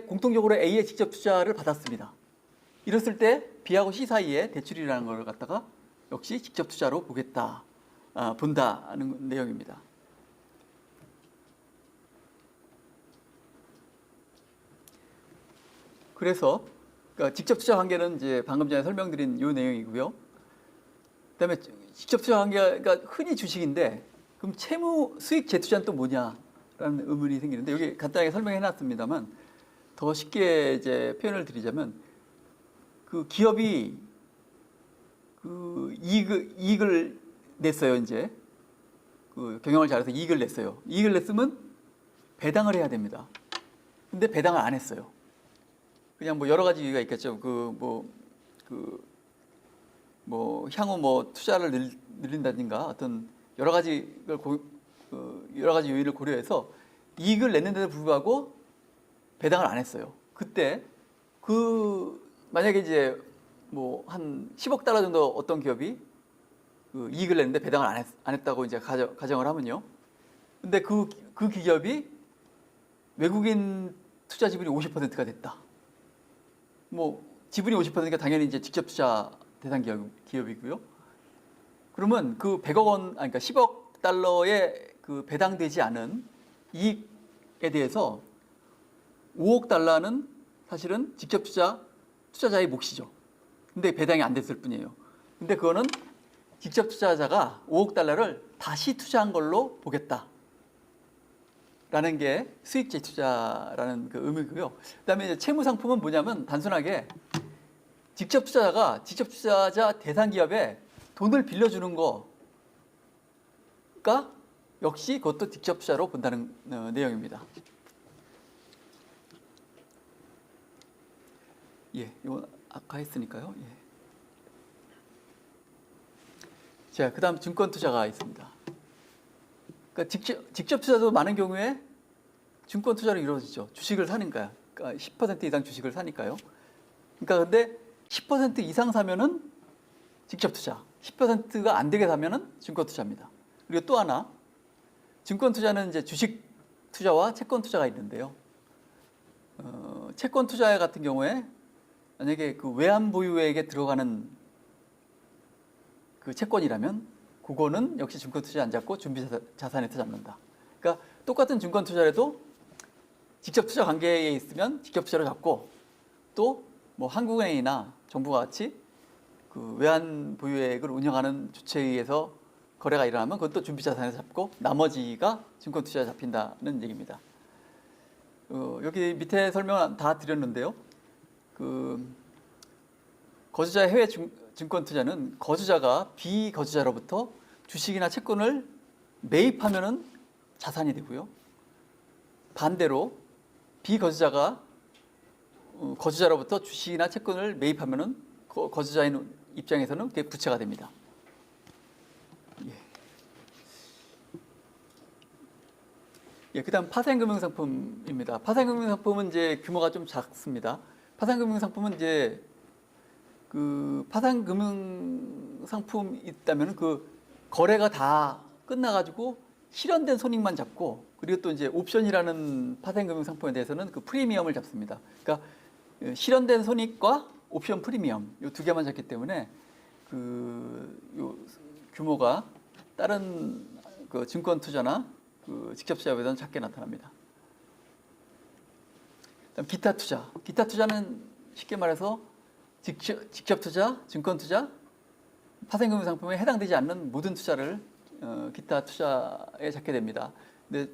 공통적으로 A의 직접 투자를 받았습니다. 이랬을 때 B하고 C 사이에 대출이라는 걸 갖다가 역시 직접 투자로 본다는 내용입니다. 그래서 그러니까 직접 투자 관계는 이제 방금 전에 설명드린 이 내용이고요. 그다음에 직접 투자 관계가 흔히 주식인데, 그럼 채무 수익 재투자는 또 뭐냐라는 의문이 생기는데, 여기 간단하게 설명해놨습니다만 더 쉽게 이제 표현을 드리자면, 그 기업이 그 이익을 냈어요. 이제 그 경영을 잘해서 이익을 냈어요. 이익을 냈으면 배당을 해야 됩니다. 근데 배당을 안 했어요. 그냥 뭐 여러 가지 이유가 있겠죠. 향후 투자를 늘린다든가 어떤 여러 가지 요인을 고려해서 이익을 냈는데도 불구하고 배당을 안 했어요. 그때 만약에 이제 뭐 한 10억 달러 정도 어떤 기업이 그 이익을 냈는데 배당을 안 했다고 이제 가정을 하면요. 근데 그 기업이 외국인 투자 지분이 50%가 됐다. 뭐 지분이 50%니까 당연히 이제 직접 투자 대상 기업이고요. 그러면 그 100억 원, 그러니까 10억 달러의 그 배당되지 않은 이익에 대해서 5억 달러는 사실은 직접 투자자의 몫이죠. 근데 배당이 안 됐을 뿐이에요. 근데 그거는 직접 투자자가 5억 달러를 다시 투자한 걸로 보겠다. 라는 게 수익 재투자라는 그 의미고요. 그다음에 이제 채무 상품은 뭐냐면 단순하게 직접 투자자 대상 기업에 돈을 빌려주는 거가 역시 그것도 직접 투자로 본다는 내용입니다. 예, 이건 아까 했으니까요. 예. 자, 그다음 증권 투자가 있습니다. 그러니까 직접 투자도 많은 경우에 증권 투자로 이루어지죠. 주식을 사니까요. 그러니까 10% 이상 주식을 사니까요. 그러니까 근데 10% 이상 사면은 직접 투자, 10%가 안 되게 사면은 증권 투자입니다. 그리고 또 하나, 증권 투자는 이제 주식 투자와 채권 투자가 있는데요. 채권 투자 같은 경우에 만약에 그 외환 보유액에 들어가는 그 채권이라면 그거는 역시 증권 투자에 안 잡고 준비 자산에서 잡는다. 그러니까 똑같은 증권 투자라도 직접 투자 관계에 있으면 직접 투자로 잡고, 또 뭐 한국은행이나 정부와 같이 그 외환 보유액을 운영하는 주체에 의해서 거래가 일어나면 그것도 준비 자산에서 잡고 나머지가 증권 투자에 잡힌다는 얘기입니다. 여기 밑에 설명은 다 드렸는데요. 그 거주자의 해외 증권 투자는 거주자가 비거주자로부터 주식이나 채권을 매입하면은 자산이 되고요. 반대로 비거주자가 거주자로부터 주식이나 채권을 매입하면은 거주자의 입장에서는 그게 부채가 됩니다. 예, 그다음 파생금융상품입니다. 파생금융상품은 이제 규모가 좀 작습니다. 파생금융상품은 이제 그 파생금융상품 있다면 그 거래가 다 끝나가지고 실현된 손익만 잡고, 그리고 또 이제 옵션이라는 파생금융상품에 대해서는 그 프리미엄을 잡습니다. 그러니까 실현된 손익과 옵션 프리미엄 이 두 개만 잡기 때문에 요 규모가 다른 그 증권 투자나 그 직접 투자보다는 작게 나타납니다. 그다음 기타 투자. 기타 투자는 쉽게 말해서 직접 투자, 증권 투자, 파생금융 상품에 해당되지 않는 모든 투자를 기타 투자에 잡게 됩니다. 근데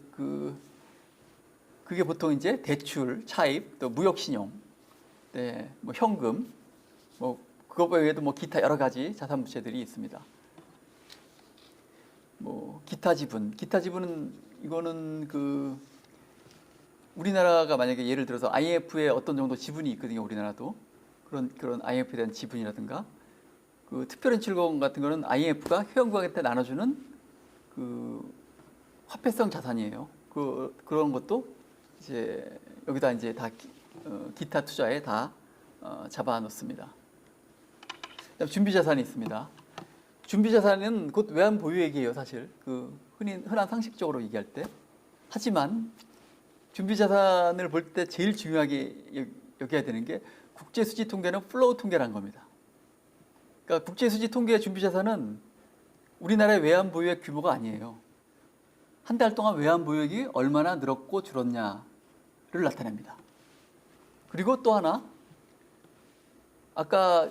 그게 보통 이제 대출, 차입, 또 무역신용, 네, 뭐 현금, 뭐 그것 외에도 뭐 기타 여러 가지 자산 부채들이 있습니다. 뭐 기타 지분은 이거는 그 우리나라가 만약에 예를 들어서 IMF에 어떤 정도 지분이 있거든요. 우리나라도 그런 IMF에 대한 지분이라든가 그 특별현실금 같은 거는 IMF가 회원국한테 나눠주는 그 화폐성 자산이에요. 그런 것도 이제 여기다 이제 다 기타 투자에 다 잡아 놓습니다. 준비 자산이 있습니다. 준비 자산은 곧 외환 보유액이에요, 사실. 그 흔한 상식적으로 얘기할 때. 하지만 준비 자산을 볼 때 제일 중요하게 여겨야 되는 게 국제 수지 통계는 플로우 통계라는 겁니다. 그러니까 국제 수지 통계의 준비 자산은 우리나라의 외환 보유액 규모가 아니에요. 한 달 동안 외환 보유액이 얼마나 늘었고 줄었냐를 나타냅니다. 그리고 또 하나, 아까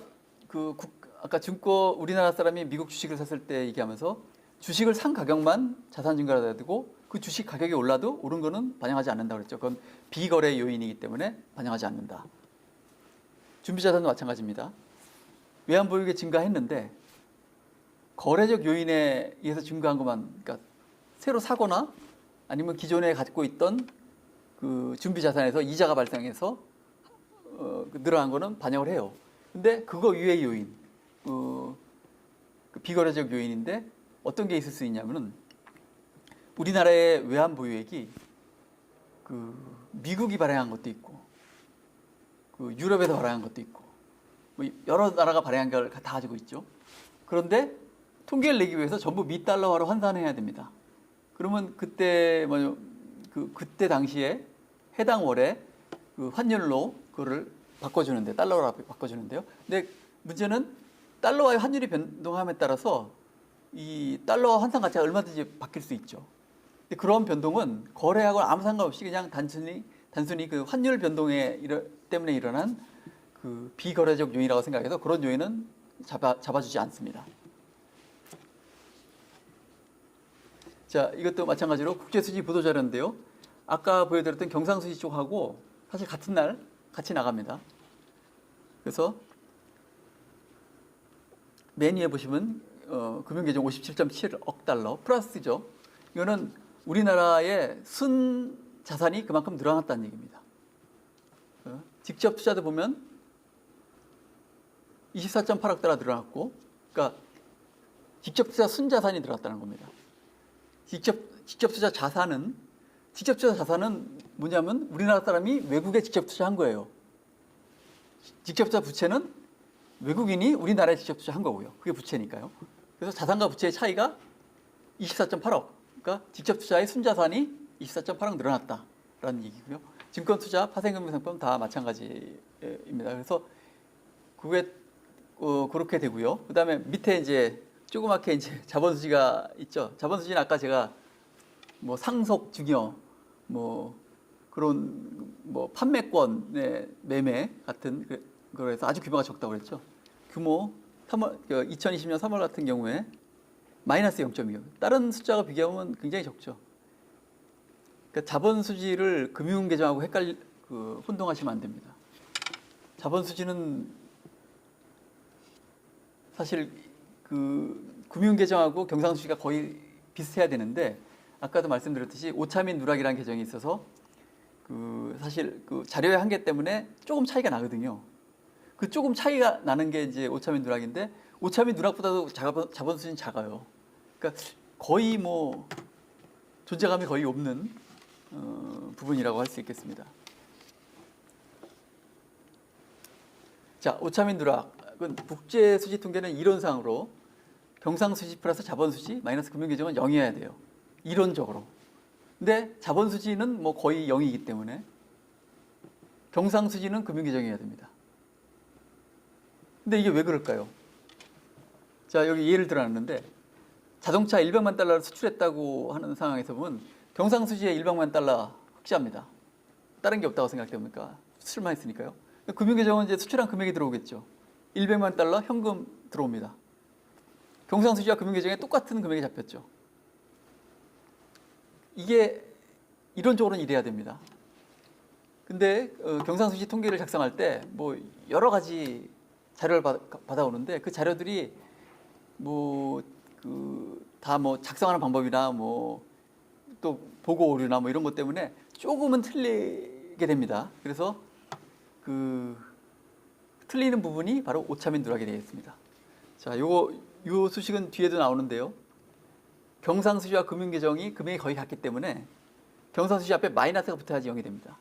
우리나라 사람이 미국 주식을 샀을 때 얘기하면서 주식을 산 가격만 자산 증가가 되고 그 주식 가격이 올라도 오른 거는 반영하지 않는다고 그랬죠. 그건 비거래 요인이기 때문에 반영하지 않는다. 준비 자산도 마찬가지입니다. 외환 보유액이 증가했는데 거래적 요인에 의해서 증가한 것만, 그러니까 새로 사거나 아니면 기존에 갖고 있던 그 준비 자산에서 이자가 발생해서 늘어난 거는 반영을 해요. 근데 그거 위의 요인, 그 비거래적 요인인데 어떤 게 있을 수 있냐면은 우리나라의 외환 보유액이 그 미국이 발행한 것도 있고 그 유럽에서 발행한 것도 있고 뭐 여러 나라가 발행한 걸 다 가지고 있죠. 그런데 통계를 내기 위해서 전부 미달러화로 환산해야 됩니다. 그러면 그때 그때 당시에 해당 월에 그 환율로 그거를 바꿔주는데 달러로 바꿔주는데요. 근데 문제는 달러와의 환율이 변동함에 따라서 이 달러와 환산 가치가 얼마든지 바뀔 수 있죠. 근데 그런 변동은 거래하고 아무 상관없이 그냥 단순히 그 환율 변동에 때문에 일어난 그 비거래적 요인이라고 생각해서 그런 요인은 잡아주지 않습니다. 자, 이것도 마찬가지로 국제수지 보도자료인데요. 아까 보여드렸던 경상수지 쪽하고 사실 같은 날 같이 나갑니다. 그래서 맨 위에 보시면 금융계정 57.7억 달러 플러스죠. 이거는 우리나라의 순 자산이 그만큼 늘어났다는 얘기입니다. 직접 투자도 보면 24.8억 달러 늘어났고, 그러니까 직접 투자 순 자산이 늘어났다는 겁니다. 직접 투자 자산은 뭐냐면 우리나라 사람이 외국에 직접 투자한 거예요. 직접 투자 부채는 외국인이 우리나라에 직접 투자한 거고요. 그게 부채니까요. 그래서 자산과 부채의 차이가 24.8억. 그러니까 직접 투자의 순자산이 24.8억 늘어났다라는 얘기고요. 증권 투자, 파생금융 상품 다 마찬가지입니다. 그래서 그게 그렇게 되고요. 그다음에 밑에 이제 조그맣게 이제 자본수지가 있죠. 자본수지는 아까 제가 뭐 상속 증여, 뭐 그런 뭐 판매권의 매매 같은 그래서 아주 규모가 적다고 그랬죠. 규모 2020년 3월 같은 경우에 마이너스 0.25. 다른 숫자가 비교하면 굉장히 적죠. 그러니까 자본수지를 금융계정하고 혼동하시면 안 됩니다. 자본수지는 사실 그 금융계정하고 경상수지가 거의 비슷해야 되는데 아까도 말씀드렸듯이 오차민 누락이라는 계정이 있어서 그 사실 그 자료의 한계 때문에 조금 차이가 나거든요. 그 조금 차이가 나는 게 이제 오차민 누락인데 오차민 누락보다도 자본수지는 작아요. 그러니까 거의 뭐 존재감이 거의 없는 부분이라고 할 수 있겠습니다. 자, 오차민 누락은 국제수지 통계는 이론상으로 경상수지 플러스 자본수지 마이너스 금융계정은 0이어야 돼요. 이론적으로. 근데 자본수지는 뭐 거의 0이기 때문에 경상수지는 금융계정이어야 됩니다. 근데 이게 왜 그럴까요? 자, 여기 예를 들어놨는데 자동차 100만 달러를 수출했다고 하는 상황에서 보면 경상수지에 100만 달러 흑자입니다. 다른 게 없다고 생각됩니까? 수출만 했으니까요. 금융계정은 이제 수출한 금액이 들어오겠죠. 100만 달러 현금 들어옵니다. 경상수지와 금융계정에 똑같은 금액이 잡혔죠. 이게 이론적으로는 이래야 됩니다. 근데 경상수지 통계를 작성할 때 뭐 여러 가지 자료를 받아오는데 그 자료들이 뭐 다 뭐 작성하는 방법이나 뭐 또 보고 오류나 뭐 이런 것 때문에 조금은 틀리게 됩니다. 그래서 그 틀리는 부분이 바로 오차민 누락이 되겠습니다. 자, 요 수식은 뒤에도 나오는데요. 경상수지와 금융계정이 금액이 거의 같기 때문에 경상수지 앞에 마이너스가 붙어야지 0이 됩니다.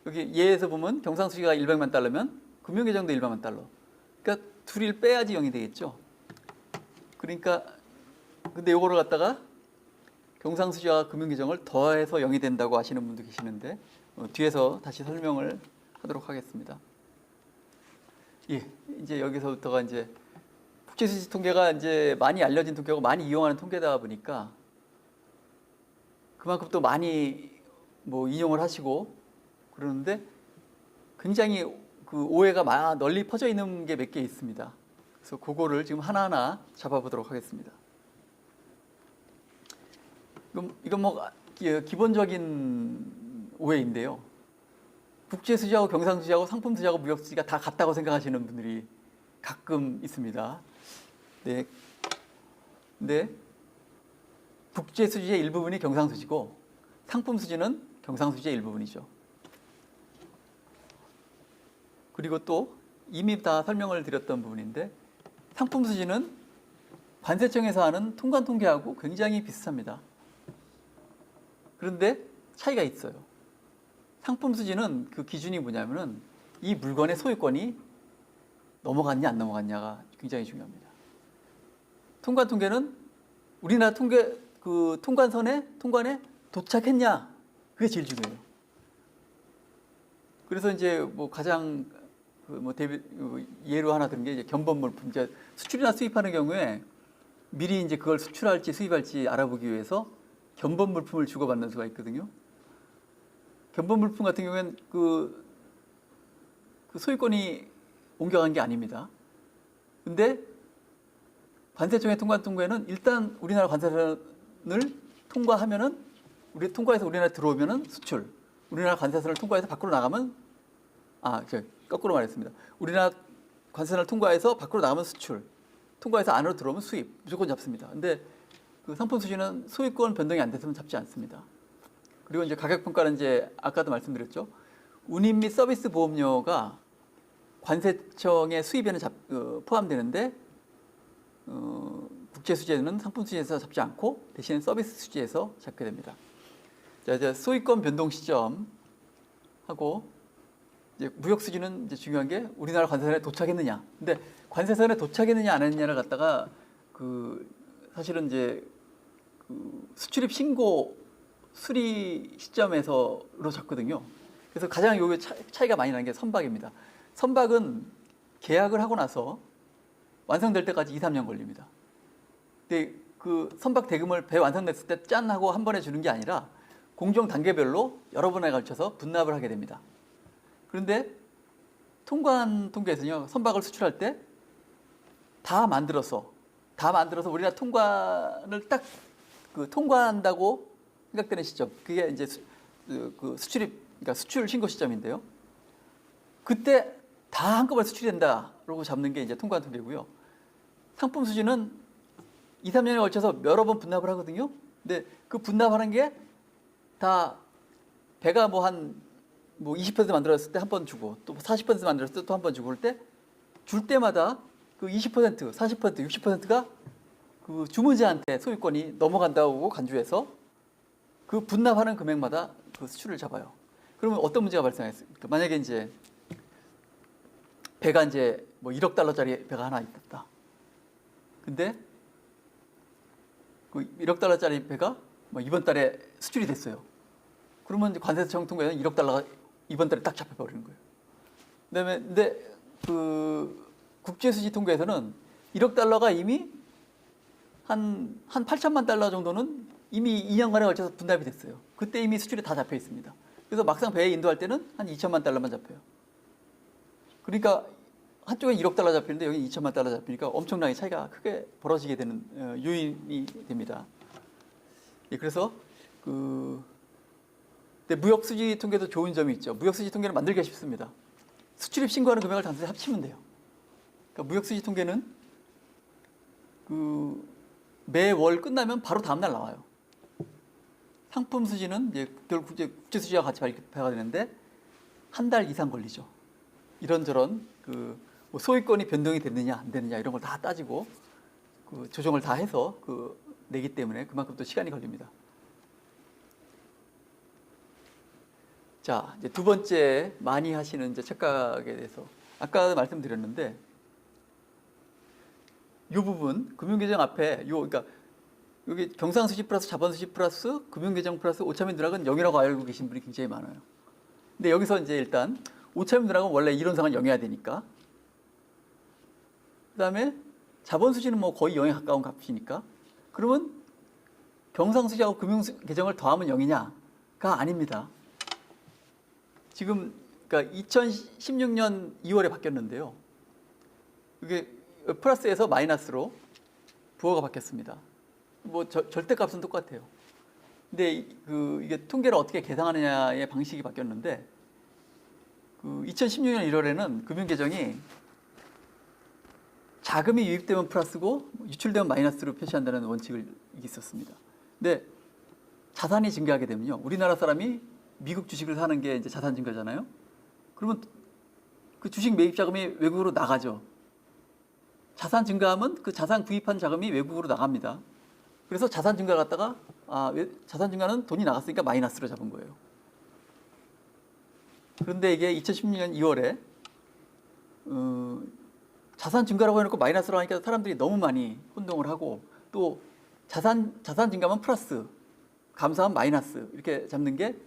여기 예에서 보면 경상수지가 100만 달러면 금융계정도 100만 달러. 그러니까 둘을 빼야지 0이 되겠죠. 그러니까 근데 요거를 갖다가 경상수지와 금융계정을 더해서 0이 된다고 하시는 분도 계시는데 뒤에서 다시 설명을 하도록 하겠습니다. 예, 이제 여기서부터가 이제 국제수지 통계가 이제 많이 알려진 통계고 많이 이용하는 통계다 보니까 그만큼 또 많이 뭐 인용을 하시고 그러는데 굉장히 그 오해가 널리 퍼져 있는 게 몇 개 있습니다. 그래서 그거를 지금 하나하나 잡아보도록 하겠습니다. 이건 뭐 기본적인 오해인데요. 국제수지하고 경상수지하고 상품수지하고 무역수지가 다 같다고 생각하시는 분들이 가끔 있습니다. 네. 근데 국제수지의 일부분이 경상수지고 상품수지는 경상수지의 일부분이죠. 그리고 또 이미 다 설명을 드렸던 부분인데 상품수지는 관세청에서 하는 통관통계하고 굉장히 비슷합니다. 그런데 차이가 있어요. 상품수지는 그 기준이 뭐냐면은 이 물건의 소유권이 넘어갔냐 안 넘어갔냐가 굉장히 중요합니다. 통관통계는 우리나라 통관에 도착했냐 그게 제일 중요해요. 그래서 이제 뭐 가장 예로 하나 드는 게 이제 견본물품. 이제 수출이나 수입하는 경우에 미리 이제 그걸 수출할지 수입할지 알아보기 위해서 견본물품을 주고받는 수가 있거든요. 견본물품 같은 경우에는 그 소유권이 옮겨간 게 아닙니다. 근데 관세청의 통관통계는 일단 우리나라 관세선을 통과하면은 통과해서 우리나라에 들어오면은 수출, 우리나라 관세선을 통과해서 밖으로 나가면 거꾸로 말했습니다. 우리나라 관세선을 통과해서 밖으로 나가면 수출, 통과해서 안으로 들어오면 수입, 무조건 잡습니다. 근데 그 상품수지는 소유권 변동이 안 돼서는 잡지 않습니다. 그리고 이제 가격평가는 이제 아까도 말씀드렸죠. 운임 및 서비스 보험료가 관세청의 수입에는 포함되는데 국제수지에는 상품수지에서 잡지 않고 대신 서비스 수지에서 잡게 됩니다. 자, 이제 소유권 변동 시점하고 이제 무역수지는 이제 중요한 게 우리나라 관세선에 도착했느냐. 근데 관세선에 도착했느냐 안 했느냐를 갖다가 사실은 이제 수출입 신고 수리 시점에서로 잡거든요. 그래서 가장 요 차이가 많이 나는 게 선박입니다. 선박은 계약을 하고 나서 완성될 때까지 2-3년 걸립니다. 근데 그 선박 대금을 배 완성됐을 때 짠 하고 한 번에 주는 게 아니라 공정 단계별로 여러 번에 걸쳐서 분납을 하게 됩니다. 그런데 통관통계에서는요, 선박을 수출할 때 다 만들어서 우리나라 통관을 딱 통과한다고 생각되는 시점, 그게 이제 그러니까 수출 신고 시점인데요. 그때 다 한꺼번에 수출된다라고 잡는 게 이제 통관통계고요. 상품 수지는 2-3년에 걸쳐서 여러 번 분납을 하거든요. 근데 그 분납하는 게 다 배가 뭐 20% 만들었을 때 한 번 주고 또 40% 만들었을 때 또 한 번 주고 그럴 때 줄 때마다 그 20%, 40%, 60%가 그 주문자한테 소유권이 넘어간다고 간주해서 그 분납하는 금액마다 그 수출을 잡아요. 그러면 어떤 문제가 발생했습니까? 만약에 이제 배가 이제 뭐 1억 달러짜리 배가 하나 있다. 근데 그 1억 달러짜리 배가 뭐 이번 달에 수출이 됐어요. 그러면 관세청 통계에는 1억 달러가 이번 달에 딱 잡혀버리는 거예요. 그다음에 근데 그 국제수지 통계에서는 1억 달러가 이미 한 8천만 달러 정도는 이미 2년간에 걸쳐서 분납이 됐어요. 그때 이미 수출이 다 잡혀 있습니다. 그래서 막상 배에 인도할 때는 한 2천만 달러만 잡혀요. 그러니까 한쪽에 1억 달러 잡히는데 여기 2천만 달러 잡히니까 엄청나게 차이가 크게 벌어지게 되는 요인이 됩니다. 예, 그래서 근데 무역수지 통계도 좋은 점이 있죠. 무역수지 통계를 만들기가 쉽습니다. 수출입 신고하는 금액을 단순히 합치면 돼요. 그러니까 무역수지 통계는 그 매월 끝나면 바로 다음날 나와요. 상품 수지는 이제 결국 국제 수지와 같이 발표가 되는데 한 달 이상 걸리죠. 이런저런 뭐 소유권이 변동이 됐느냐 안 됐느냐 이런 걸 다 따지고 조정을 다 해서 내기 때문에 그만큼 또 시간이 걸립니다. 자, 이제 두 번째 많이 하시는 이제 착각에 대해서 아까 말씀드렸는데 이 부분 금융계정 앞에 그러니까 여기 경상수지 플러스 자본수지 플러스 금융계정 플러스 오차범위 누락은 0이라고 알고 계신 분이 굉장히 많아요. 근데 여기서 이제 일단 오차범위 누락은 원래 이론상은 0이어야 되니까 그다음에 자본수지는 뭐 거의 0에 가까운 값이니까 그러면 경상수지하고 금융계정을 더하면 0이냐가 아닙니다. 지금 그러니까 2016년 2월에 바뀌었는데요. 이게 플러스에서 마이너스로 부호가 바뀌었습니다. 뭐 절대값은 똑같아요. 근데 이게 통계를 어떻게 계산하느냐의 방식이 바뀌었는데 2016년 1월에는 금융계정이 자금이 유입되면 플러스고 유출되면 마이너스로 표시한다는 원칙이 있었습니다. 근데 자산이 증가하게 되면요. 우리나라 사람이 미국 주식을 사는 게 이제 자산 증가잖아요. 그러면 그 주식 매입 자금이 외국으로 나가죠. 자산 증가하면 그 자산 구입한 자금이 외국으로 나갑니다. 그래서 자산 증가 갔다가 자산 증가는 돈이 나갔으니까 마이너스로 잡은 거예요. 그런데 이게 2016년 2월에 자산 증가라고 해놓고 마이너스로 하니까 사람들이 너무 많이 혼동을 하고 또 자산 증가면 플러스, 감사하면 마이너스 이렇게 잡는 게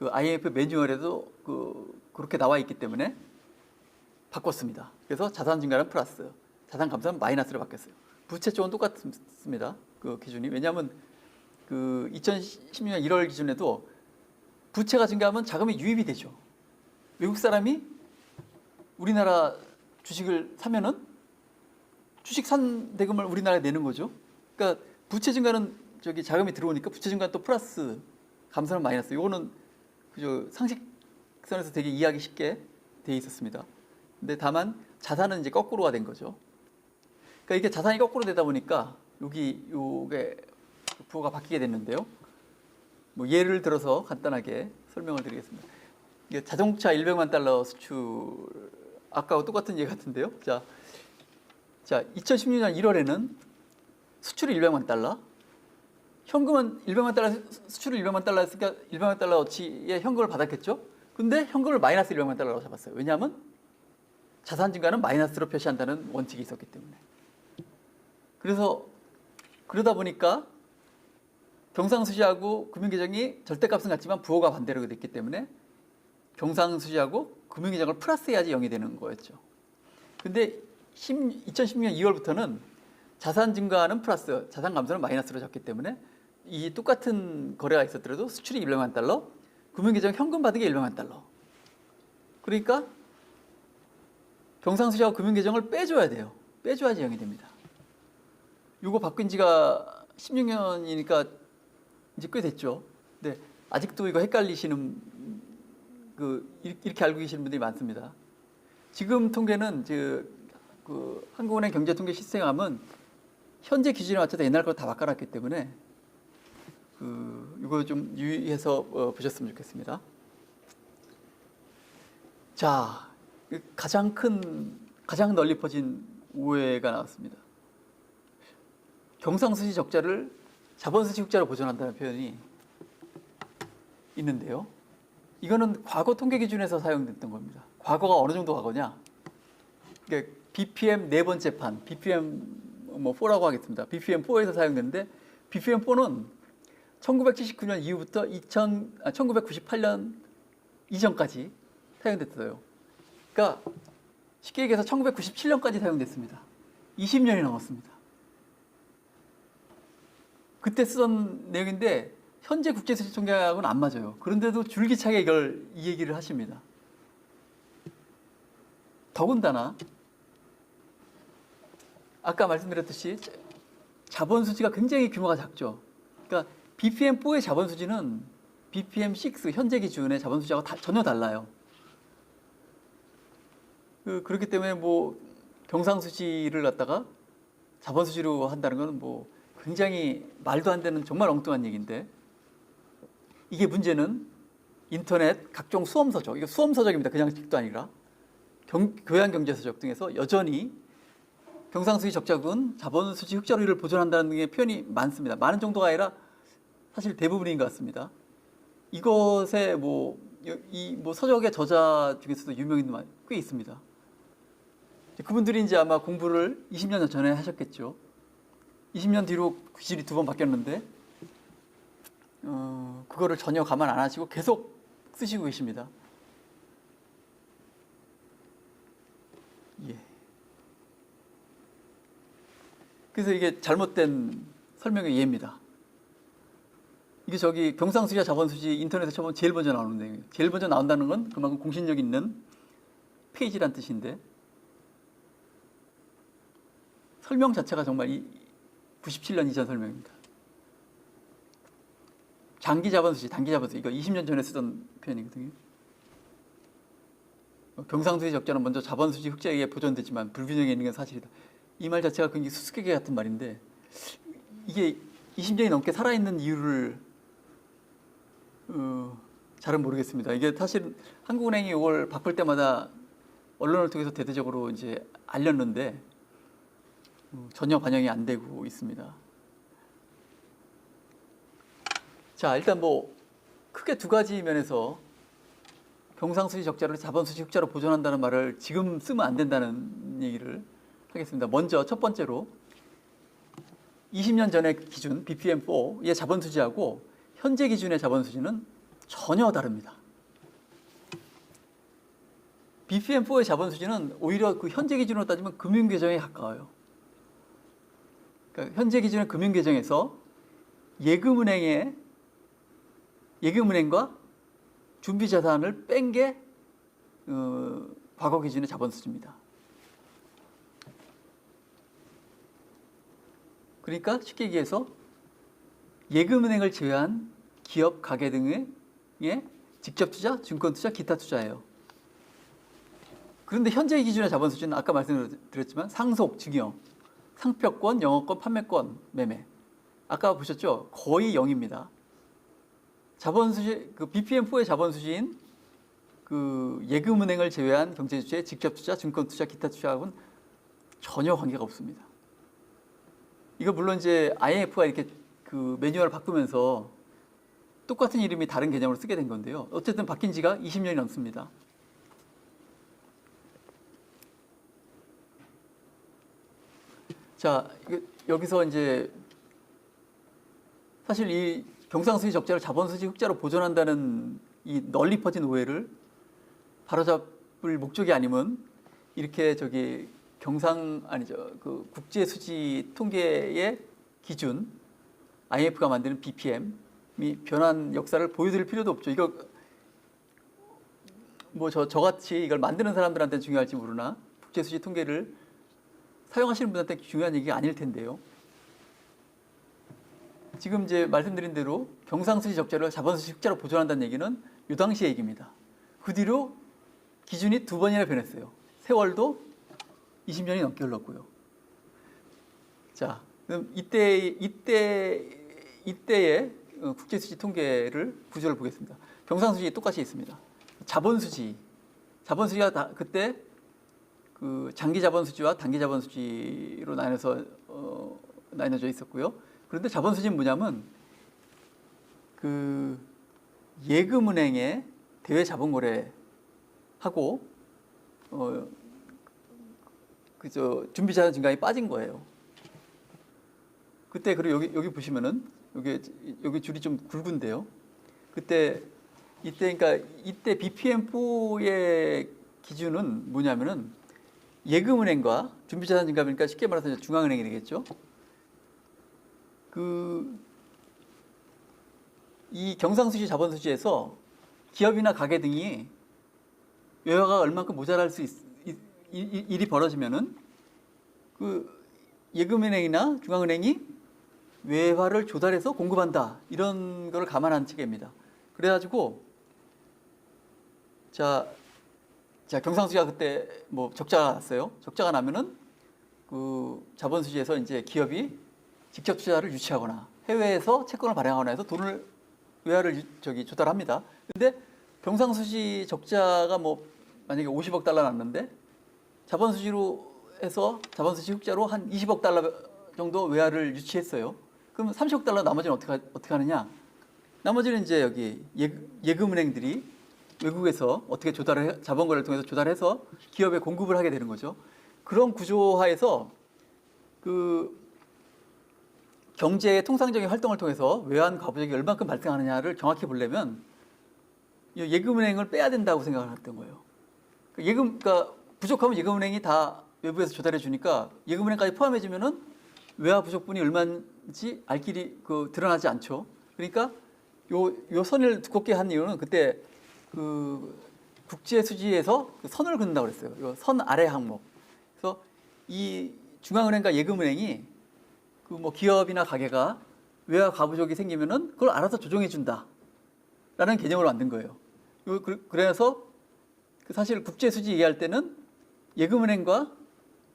IMF 매뉴얼에도 그렇게 나와 있기 때문에 바꿨습니다. 그래서 자산 증가는 플러스, 자산 감사는 마이너스로 바뀌었어요. 부채 쪽은 똑같습니다. 그 기준이. 왜냐하면 2016년 1월 기준에도 부채가 증가하면 자금이 유입이 되죠. 외국 사람이 우리나라 주식을 사면은 주식 산 대금을 우리나라에 내는 거죠. 그러니까 부채 증가는 자금이 들어오니까 부채 증가는 또 플러스, 감사는 마이너스. 이거는 그저 상식선에서 되게 이해하기 쉽게 돼 있었습니다. 근데 다만 자산은 이제 거꾸로가 된 거죠. 그러니까 이게 자산이 거꾸로 되다 보니까 요게 부호가 바뀌게 됐는데요. 뭐 예를 들어서 간단하게 설명을 드리겠습니다. 이게 자동차 100만 달러 수출 아까와 똑같은 예 같은데요. 자, 2016년 1월에는 수출이 100만 달러, 현금은 100만 달러, 수출을 100만 달러 했으니까 100만 달러어치의 현금을 받았겠죠. 근데 현금을 마이너스 100만 달러로 잡았어요. 왜냐하면 자산 증가는 마이너스로 표시한다는 원칙이 있었기 때문에. 그래서 그러다 보니까 경상수지하고 금융계정이 절대값은 같지만 부호가 반대로 됐기 때문에 경상수지하고 금융계정을 플러스해야지 0이 되는 거였죠. 근데 2016년 2월부터는 자산 증가는 플러스, 자산 감소는 마이너스로 잡기 때문에 이 똑같은 거래가 있었더라도 수출이 100만 달러, 금융계정 현금 받은 게 100만 달러. 그러니까 경상수지하고 금융계정을 빼줘야 돼요. 빼줘야지 0이 됩니다. 이거 바뀐 지가 16년이니까 이제 꽤 됐죠. 근데 아직도 이거 헷갈리시는 이렇게 알고 계시는 분들이 많습니다. 지금 통계는 한국은행 경제통계 시스템함은 현재 기준에 맞춰서 옛날 걸 다 바꿔놨기 때문에 이거 좀 유의해서 보셨으면 좋겠습니다. 자, 가장 널리 퍼진 오해가 나왔습니다. 경상수지 적자를 자본수지 흑자로 보존한다는 표현이 있는데요. 이거는 과거 통계 기준에서 사용됐던 겁니다. 과거가 어느 정도 과거냐? 그러니까 BPM 네 번째 판, BPM 4라고 하겠습니다. BPM 4에서 사용됐는데 BPM 4는 1979년 이후부터 1998년 이전까지 사용됐어요. 그러니까 쉽게 얘기해서 1997년까지 사용됐습니다. 20년이 넘었습니다. 그때 쓰던 내용인데 현재 국제수지 통계하고는 안 맞아요. 그런데도 줄기차게 이 얘기를 하십니다. 더군다나 아까 말씀드렸듯이 자본수지가 굉장히 규모가 작죠. 그러니까 BPM4의 자본수지는 BPM6 현재 기준의 자본수지하고 전혀 달라요. 그렇기 때문에 경상수지를 갖다가 자본수지로 한다는 건 뭐 굉장히 말도 안 되는 정말 엉뚱한 얘기인데, 이게 문제는 인터넷 각종 수험서적, 이거 수험서적입니다. 그냥 책도 아니라 교양경제서적 등에서 여전히 경상수지 적자군 자본수지 흑자료를 보존한다는 게 표현이 많습니다. 많은 정도가 아니라 사실 대부분인 것 같습니다. 이것에 이 서적의 저자 중에서도 유명인들 꽤 있습니다. 그분들이 이제 아마 공부를 20년 전에 하셨겠죠. 20년 뒤로 기준이 2번 바뀌었는데, 그거를 전혀 감안 안 하시고 계속 쓰시고 계십니다. 예. 그래서 이게 잘못된 설명의 예입니다. 이게 저기 경상수지와 자본수지 인터넷에 쳐보면 제일 먼저 나오는 내용이에요. 제일 먼저 나온다는 건 그만큼 공신력 있는 페이지란 뜻인데, 설명 자체가 정말 97년 이전 설명입니다. 장기 자본수지, 단기 자본수지, 이거 20년 전에 쓰던 표현이거든요. 경상수지 적자는 먼저 자본수지 흑자에 의해 보존되지만 불균형이 있는 건 사실이다. 이 말 자체가 굉장히 수수께끼 같은 말인데, 이게 20년이 넘게 살아있는 이유를 잘은 모르겠습니다. 이게 사실 한국은행이 이걸 바꿀 때마다 언론을 통해서 대대적으로 이제 알렸는데 전혀 반영이 안 되고 있습니다. 자, 일단 크게 두 가지 면에서 경상수지 적자를 자본수지 흑자로 보존한다는 말을 지금 쓰면 안 된다는 얘기를 하겠습니다. 먼저 첫 번째로 20년 전의 기준 BPM4의 자본수지하고 현재 기준의 자본수지는 전혀 다릅니다. BPM4의 자본수지는 오히려 그 현재 기준으로 따지면 금융계정에 가까워요. 그러니까 현재 기준의 금융계정에서 예금은행과 준비자산을 뺀 게 과거 기준의 자본수지입니다. 그러니까 쉽게 얘기해서 예금은행을 제외한 기업, 가계 등의 직접 투자, 증권 투자, 기타 투자예요. 그런데 현재 기준의 자본수지는 아까 말씀드렸지만 상속, 증여, 상표권, 영업권, 판매권, 매매. 아까 보셨죠? 거의 0입니다. 자본수지, 그 BPM4의 자본수지인 그 예금은행을 제외한 경제주체의 직접 투자, 증권 투자, 기타 투자하고는 전혀 관계가 없습니다. 이거 물론 이제 IMF가 이렇게 그 매뉴얼을 바꾸면서 똑같은 이름이 다른 개념으로 쓰게 된 건데요. 어쨌든 바뀐 지가 20년이 넘습니다. 자, 여기서 이제 사실 이 경상수지 적자를 자본수지 흑자로 보존한다는 이 널리 퍼진 오해를 바로잡을 목적이 아니면 이렇게 그 국제수지 통계의 기준 IMF가 만드는 BPM이 변한 역사를 보여드릴 필요도 없죠. 이거 저같이 이걸 만드는 사람들한테는 중요할지 모르나 국제수지 통계를 사용하시는 분한테 중요한 얘기가 아닐 텐데요. 지금 이제 말씀드린 대로 경상수지 적자를 자본수지 흑자로 보존한다는 얘기는 이 당시 얘기입니다. 그 뒤로 기준이 2번이나 변했어요. 세월도 20년이 넘게 흘렀고요. 자, 그럼 이때의 국제수지 통계를 구조를 보겠습니다. 경상수지 똑같이 있습니다. 자본수지가 그때 그 장기 자본수지와 단기 자본수지로 나뉘어져 있었고요. 그런데 자본수지는 뭐냐면 그 예금은행의 대외 자본거래하고 준비자산 증가에 빠진 거예요. 그때 그리고 여기 보시면은 여기 줄이 좀 굵은데요. 이때 BPM4의 기준은 뭐냐면은 예금은행과 준비자산 증가니까 쉽게 말해서 중앙은행이 되겠죠. 이 경상수지 자본수지에서 기업이나 가계 등이 외화가 얼마큼 모자랄 일이 벌어지면은 그 예금은행이나 중앙은행이 외화를 조달해서 공급한다, 이런 거를 감안한 체계입니다. 그래가지고 자 경상수지가 그때 적자가 났어요. 적자가 나면은 그 자본수지에서 이제 기업이 직접 투자를 유치하거나 해외에서 채권을 발행하거나 해서 돈을 외화를 조달합니다. 근데 경상수지 적자가 뭐 만약에 50억 달러 났는데 자본수지로 해서 자본수지 흑자로 한 20억 달러 정도 외화를 유치했어요. 그럼 30억 달러 나머지는 어떻게 하느냐? 나머지는 이제 여기 예금은행들이 외국에서 어떻게 자본거래를 통해서 조달해서 기업에 공급을 하게 되는 거죠. 그런 구조화에서 그 경제의 통상적인 활동을 통해서 외환 과부적이 얼만큼 발생하느냐를 정확히 보려면 예금은행을 빼야 된다고 생각을 했던 거예요. 그러니까 부족하면 예금은행이 다 외부에서 조달해 주니까 예금은행까지 포함해지면은 외화 부족분이 얼마인지 알 길이 드러나지 않죠. 그러니까 요 선을 두껍게 한 이유는 그때 그 국제 수지에서 그 선을 긋는다고 그랬어요. 요 선 아래 항목. 그래서 이 중앙은행과 예금은행이 그 뭐 기업이나 가게가 외화 과부족이 생기면은 그걸 알아서 조정해 준다라는 개념으로 만든 거예요. 그래서 사실 국제 수지 얘기할 때는 예금은행과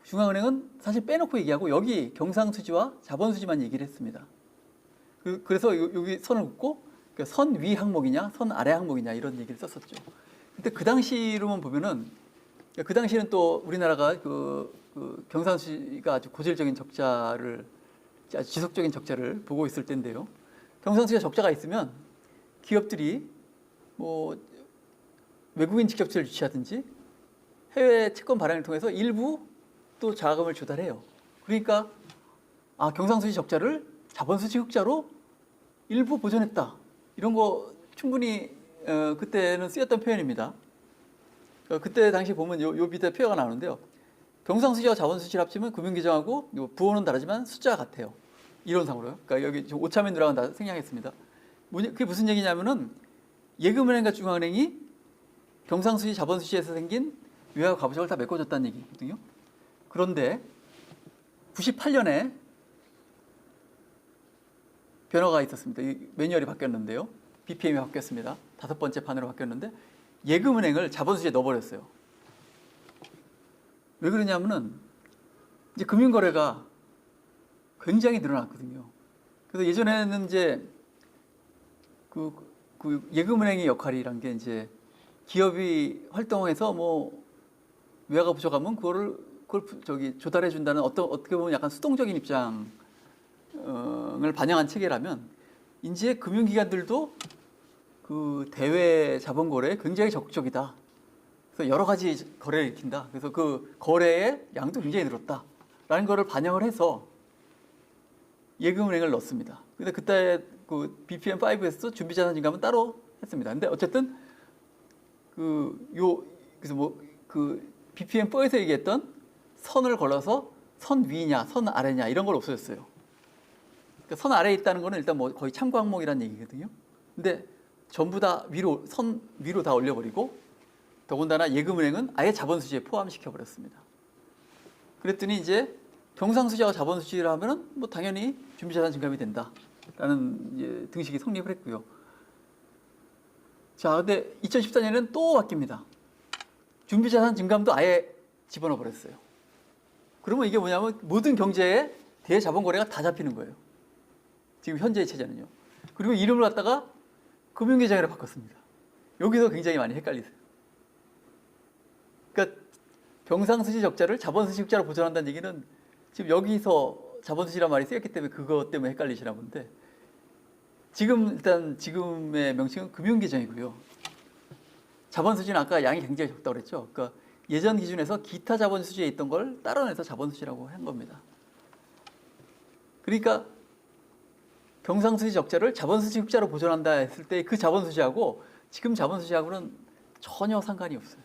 중앙은행은 사실 빼놓고 얘기하고 여기 경상수지와 자본수지만 얘기를 했습니다. 그래서 여기 선을 긋고 선 위 항목이냐 선 아래 항목이냐 이런 얘기를 썼었죠. 근데 그 당시로만 보면은 그 당시에는 또 우리나라가 그 경상수지가 아주 고질적인 적자를 아주 지속적인 적자를 보고 있을 때인데요. 경상수지가 적자가 있으면 기업들이 뭐 외국인 직접 투자를 유치하든지 해외 채권 발행을 통해서 일부 또 자금을 조달해요. 그러니까 경상수지 적자를 자본수지 흑자로 일부 보존했다. 이런 거 충분히 그때는 쓰였던 표현입니다. 그때 당시 보면 요 밑에 표가 나오는데요. 경상수지와 자본수지를 합치면 금융규정하고 부호는 다르지만 숫자가 같아요. 이론상으로요. 그러니까 여기 오차면 누락은 다 생략했습니다. 그게 무슨 얘기냐면은 예금은행과 중앙은행이 경상수지, 자본수지에서 생긴 외화 과부족을 다 메꿔줬다는 얘기거든요. 그런데 98년에 변화가 있었습니다. 이 매뉴얼이 바뀌었는데요. BPM이 바뀌었습니다. 5번째 판으로 바뀌었는데 예금은행을 자본수지에 넣어버렸어요. 왜 그러냐면은 이제 금융거래가 굉장히 늘어났거든요. 그래서 예전에는 이제 그 예금은행의 역할이란 게 이제 기업이 활동해서 뭐 외화가 부족하면 그걸 조달해 준다는 어떻게 보면 약간 수동적인 입장을 반영한 체계라면 이제 금융기관들도 그 대외 자본거래에 굉장히 적극적이다. 그래서 여러 가지 거래를 일으킨다. 그래서 그 거래의 양도 굉장히 늘었다라는 거를 반영을 해서 예금은행을 넣습니다. 근데 그때 그 BPM5에서 준비자산 증감은 따로 했습니다. 근데 어쨌든 그래서 뭐 BPM4에서 얘기했던 선을 걸어서 선 위냐, 선 아래냐 이런 걸 없어졌어요. 그러니까 선 아래에 있다는 거는 일단 뭐 거의 참고 항목이라는 얘기거든요. 근데 전부 다 선 위로 다 올려버리고 더군다나 예금은행은 아예 자본수지에 포함시켜 버렸습니다. 그랬더니 이제 경상수지와 자본수지를 하면은 뭐 당연히 준비자산 증감이 된다라는 이제 등식이 성립을 했고요. 자, 근데 2014년에는 또 바뀝니다. 준비자산 증감도 아예 집어넣어 버렸어요. 그러면 이게 뭐냐면 모든 경제에 대자본거래가 다 잡히는 거예요. 지금 현재의 체제는요. 그리고 이름을 갖다가 금융계정이라 바꿨습니다. 여기서 굉장히 많이 헷갈리세요. 그러니까 경상수지 적자를 자본수지 흑자로 보존한다는 얘기는 지금 여기서 자본수지란 말이 쓰였기 때문에 그것 때문에 헷갈리시나 본데 지금의 명칭은 금융계정이고요. 자본수지는 아까 양이 굉장히 적다고 그랬죠. 그러니까 예전 기준에서 기타 자본수지에 있던 걸 따로내서 자본수지라고 한 겁니다. 그러니까 경상수지 적자를 자본수지 흑자로 보존한다 했을 때 그 자본수지하고 지금 자본수지하고는 전혀 상관이 없어요.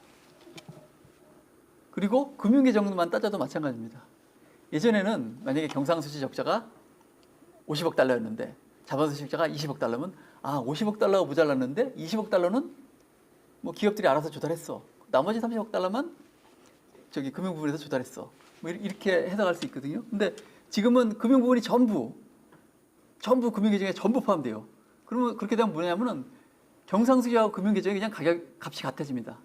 그리고 금융계정만 따져도 마찬가지입니다. 예전에는 만약에 경상수지 적자가 50억 달러였는데 자본수지 흑자가 20억 달러면 50억 달러가 모자랐는데 20억 달러는 뭐 기업들이 알아서 조달했어. 나머지 30억 달러만 금융 부분에서 조달했어. 뭐 이렇게 해석할 수 있거든요. 근데 지금은 금융 부분이 전부 금융계정에 전부 포함돼요. 그러면 그렇게 되면 뭐냐면은 경상수지하고 금융계정이 그냥 값이 같아집니다.